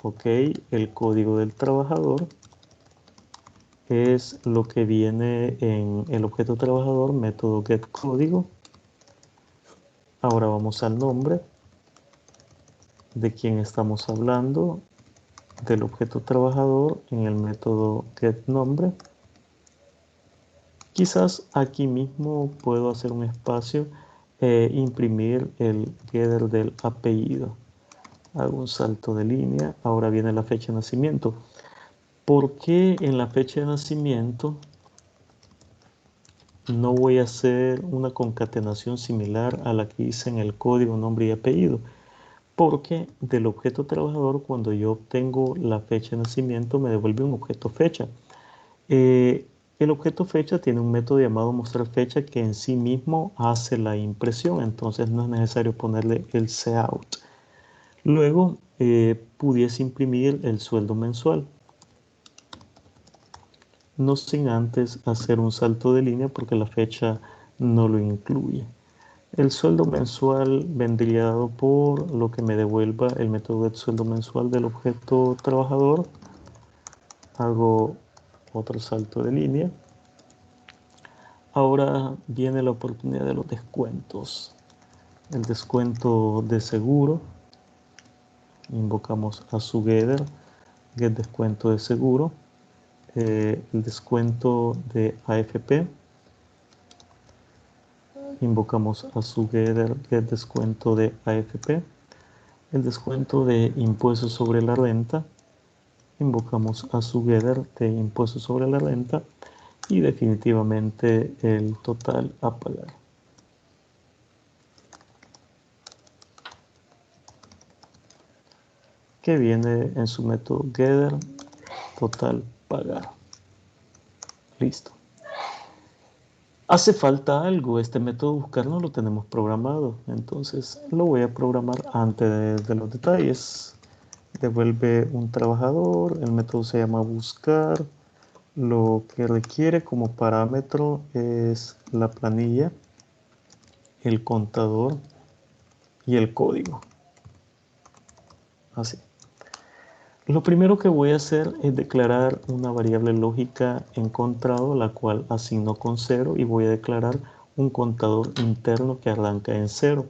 Ok, el código del trabajador es lo que viene en el objeto trabajador, método getCódigo. Ahora vamos al nombre de quien estamos hablando, del objeto trabajador en el método getNombre. Quizás aquí mismo puedo hacer un espacio imprimir el getter del apellido. Hago un salto de línea. Ahora viene la fecha de nacimiento. ¿Por qué en la fecha de nacimiento no voy a hacer una concatenación similar a la que hice en el código nombre y apellido? Porque del objeto trabajador, cuando yo obtengo la fecha de nacimiento, me devuelve un objeto fecha. El objeto fecha tiene un método llamado mostrar fecha que en sí mismo hace la impresión, entonces no es necesario ponerle el cout. Luego pudiese imprimir el sueldo mensual, no sin antes hacer un salto de línea porque la fecha no lo incluye. El sueldo mensual vendría dado por lo que me devuelva el método de sueldo mensual del objeto trabajador. Hago otro salto de línea. Ahora viene la oportunidad de los descuentos. El descuento de seguro. Invocamos a su getter, get descuento de seguro. El descuento de AFP. Invocamos a su getter, get descuento de AFP. El descuento de impuestos sobre la renta. Invocamos a su getter de impuestos sobre la renta. Y definitivamente el total a pagar. Que viene en su método getter total pagar. Listo. Hace falta algo. Este método buscar no lo tenemos programado. Entonces lo voy a programar antes de los detalles. Devuelve un trabajador. El método se llama buscar. Lo que requiere como parámetro es la planilla, el contador y el código. Así. Lo primero que voy a hacer es declarar una variable lógica encontrado, la cual asigno con 0, y voy a declarar un contador interno que arranca en 0,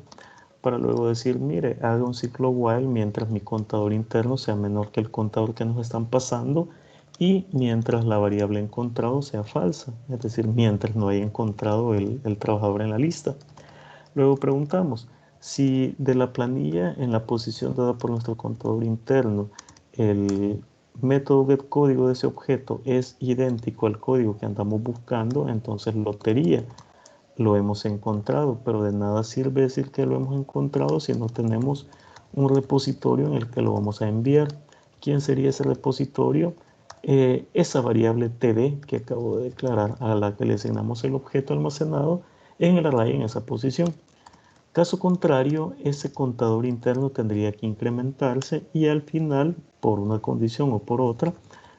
para luego decir, mire, haga un ciclo while mientras mi contador interno sea menor que el contador que nos están pasando y mientras la variable encontrado sea falsa, es decir, mientras no haya encontrado el trabajador en la lista. Luego preguntamos, si de la planilla en la posición dada por nuestro contador interno, el método getCódigo de ese objeto es idéntico al código que andamos buscando, entonces lotería, lo hemos encontrado, pero de nada sirve decir que lo hemos encontrado si no tenemos un repositorio en el que lo vamos a enviar. ¿Quién sería ese repositorio? Esa variable td que acabo de declarar, a la que le asignamos el objeto almacenado en el array en esa posición. Caso contrario, ese contador interno tendría que incrementarse y al final, por una condición o por otra,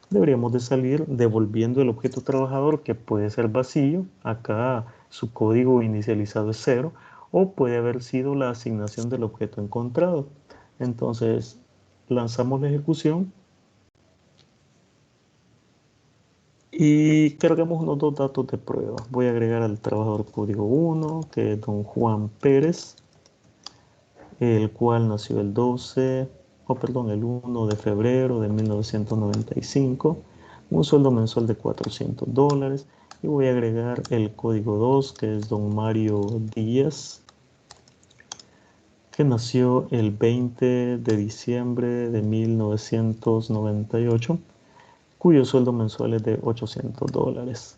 deberíamos de salir devolviendo el objeto trabajador, que puede ser vacío. Acá su código inicializado es 0, o puede haber sido la asignación del objeto encontrado. Entonces, lanzamos la ejecución y cargamos unos dos datos de prueba. Voy a agregar al trabajador código 1, que es don Juan Pérez, el cual nació el 1 de febrero de 1995, un sueldo mensual de $400, y voy a agregar el código 2, que es don Mario Díaz, que nació el 20 de diciembre de 1998, cuyo sueldo mensual es de $800.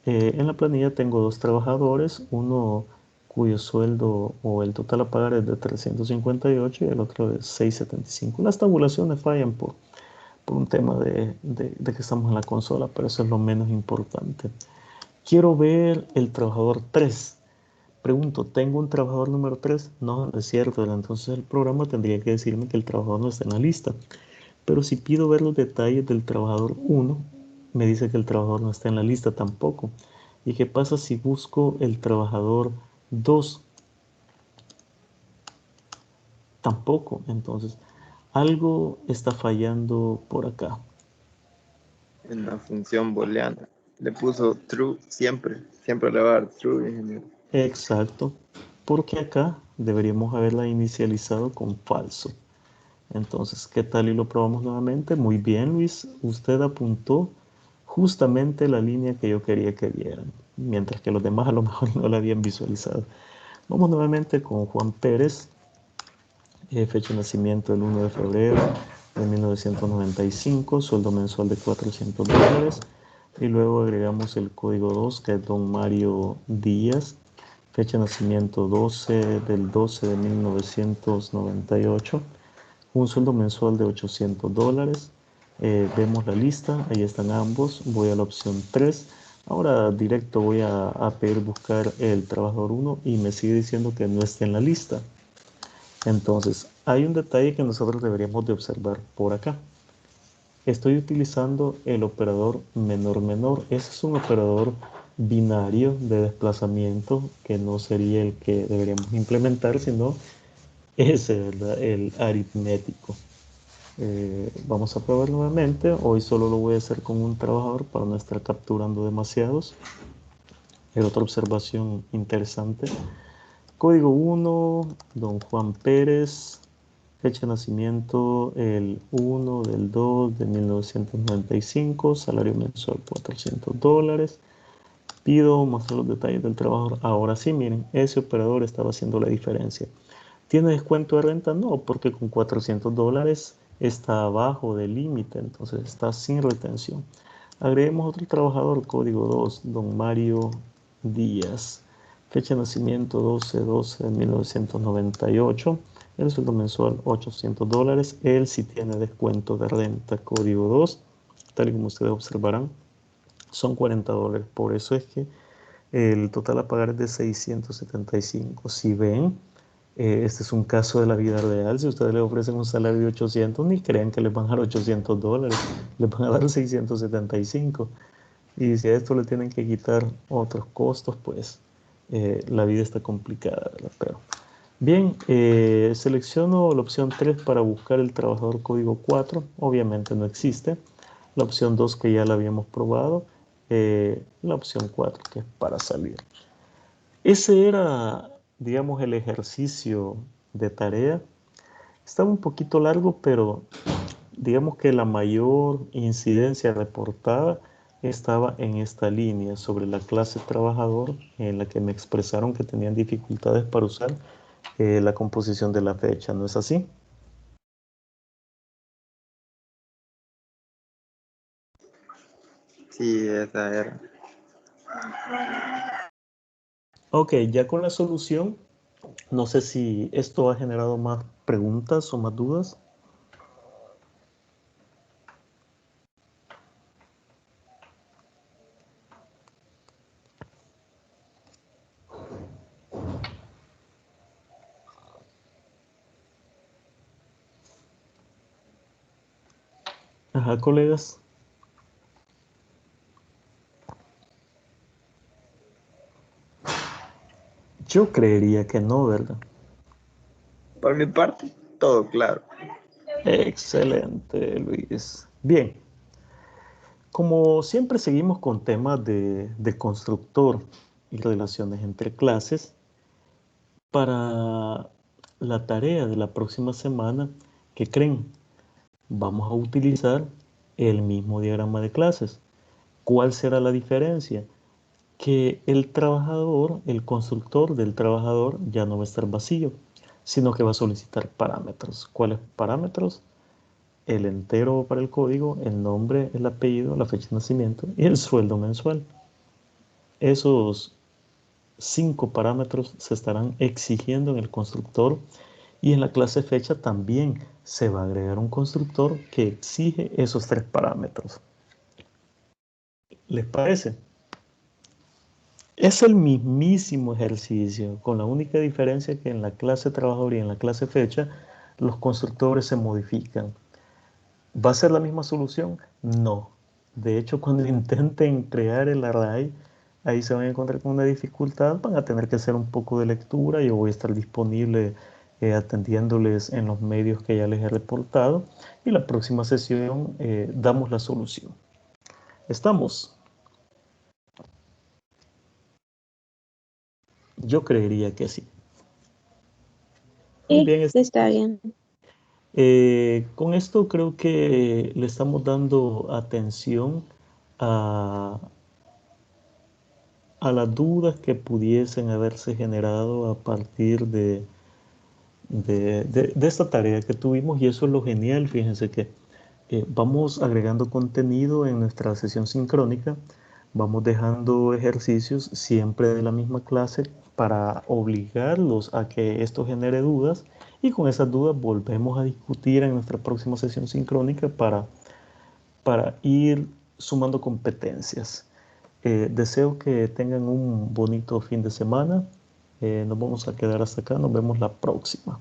En la planilla tengo dos trabajadores, uno cuyo sueldo o el total a pagar es de 358 y el otro de 675. Las tabulaciones fallan por un tema de que estamos en la consola, pero eso es lo menos importante. Quiero ver el trabajador 3. Pregunto, ¿tengo un trabajador número 3? No, no es cierto. Entonces el programa tendría que decirme que el trabajador no está en la lista. Pero si pido ver los detalles del trabajador 1, me dice que el trabajador no está en la lista tampoco. ¿Y qué pasa si busco el trabajador 2? Tampoco. Entonces, algo está fallando por acá. En la función booleana. Le puso true siempre. Siempre le va a dar true, ingeniero. Exacto. Porque acá deberíamos haberla inicializado con falso. Entonces, ¿qué tal y lo probamos nuevamente? Muy bien, Luis. Usted apuntó justamente la línea que yo quería que vieran, mientras que los demás a lo mejor no la habían visualizado. Vamos nuevamente con Juan Pérez, fecha de nacimiento el 1 de febrero de 1995, sueldo mensual de $400. Y luego agregamos el código 2, que es don Mario Díaz, fecha de nacimiento 12 del 12 de 1998, un sueldo mensual de $800. Vemos la lista, ahí están ambos. Voy a la opción 3. Ahora directo voy a pedir buscar el trabajador 1 y me sigue diciendo que no está en la lista. Entonces, hay un detalle que nosotros deberíamos de observar por acá. Estoy utilizando el operador menor-menor. Ese es un operador binario de desplazamiento que no sería el que deberíamos implementar, sino ese, ¿verdad? El aritmético. Vamos a probar nuevamente. Hoy solo lo voy a hacer con un trabajador para no estar capturando demasiados. Es otra observación interesante. Código 1, don Juan Pérez. Fecha de nacimiento el 1 del 2 de 1995. Salario mensual $400. Pido mostrar los detalles del trabajador. Ahora sí, miren, ese operador estaba haciendo la diferencia. ¿Tiene descuento de renta? No, porque con $400 está abajo del límite, entonces está sin retención. Agreguemos otro trabajador, código 2, don Mario Díaz. Fecha de nacimiento 12/12 de 1998. El sueldo mensual $800. Él sí tiene descuento de renta, código 2. Tal y como ustedes observarán, son $40. Por eso es que el total a pagar es de 675. Si ven, este es un caso de la vida real. Si ustedes le ofrecen un salario de 800, ni crean que les van a dar $800, les van a dar 675. Y si a esto le tienen que quitar otros costos, pues la vida está complicada, ¿verdad? Pero, bien, selecciono la opción 3 para buscar el trabajador código 4. Obviamente no existe. La opción 2 que ya la habíamos probado. La opción 4 que es para salir. Ese era, digamos, el ejercicio de tarea. Estaba un poquito largo, pero digamos que la mayor incidencia reportada estaba en esta línea sobre la clase trabajador, en la que me expresaron que tenían dificultades para usar la composición de la fecha. ¿No es así? Sí, esa era. Ok, ya con la solución, no sé si esto ha generado más preguntas o más dudas. Ajá, colegas. Yo creería que no, ¿verdad? Por mi parte, todo claro. Excelente, Luis. Bien, como siempre seguimos con temas de constructor y relaciones entre clases, para la tarea de la próxima semana, ¿qué creen? Vamos a utilizar el mismo diagrama de clases. ¿Cuál será la diferencia? Que el trabajador, el constructor del trabajador ya no va a estar vacío, sino que va a solicitar parámetros. ¿Cuáles parámetros? El entero para el código, el nombre, el apellido, la fecha de nacimiento y el sueldo mensual. Esos 5 parámetros se estarán exigiendo en el constructor y en la clase fecha también se va a agregar un constructor que exige esos 3 parámetros. ¿Les parece? Es el mismísimo ejercicio, con la única diferencia que en la clase trabajador y en la clase fecha los constructores se modifican. ¿Va a ser la misma solución? No. De hecho, cuando intenten crear el array, ahí se van a encontrar con una dificultad, van a tener que hacer un poco de lectura. Yo voy a estar disponible atendiéndoles en los medios que ya les he reportado y la próxima sesión damos la solución. ¿Estamos? Yo creería que sí. Muy Sí, bien. está bien. Con esto creo que le estamos dando atención a a las dudas que pudiesen haberse generado a partir de esta tarea que tuvimos, y eso es lo genial. Fíjense que vamos agregando contenido en nuestra sesión sincrónica, vamos dejando ejercicios siempre de la misma clase para obligarlos a que esto genere dudas, y con esas dudas volvemos a discutir en nuestra próxima sesión sincrónica para ir sumando competencias. Deseo que tengan un bonito fin de semana. Nos vamos a quedar hasta acá. Nos vemos la próxima.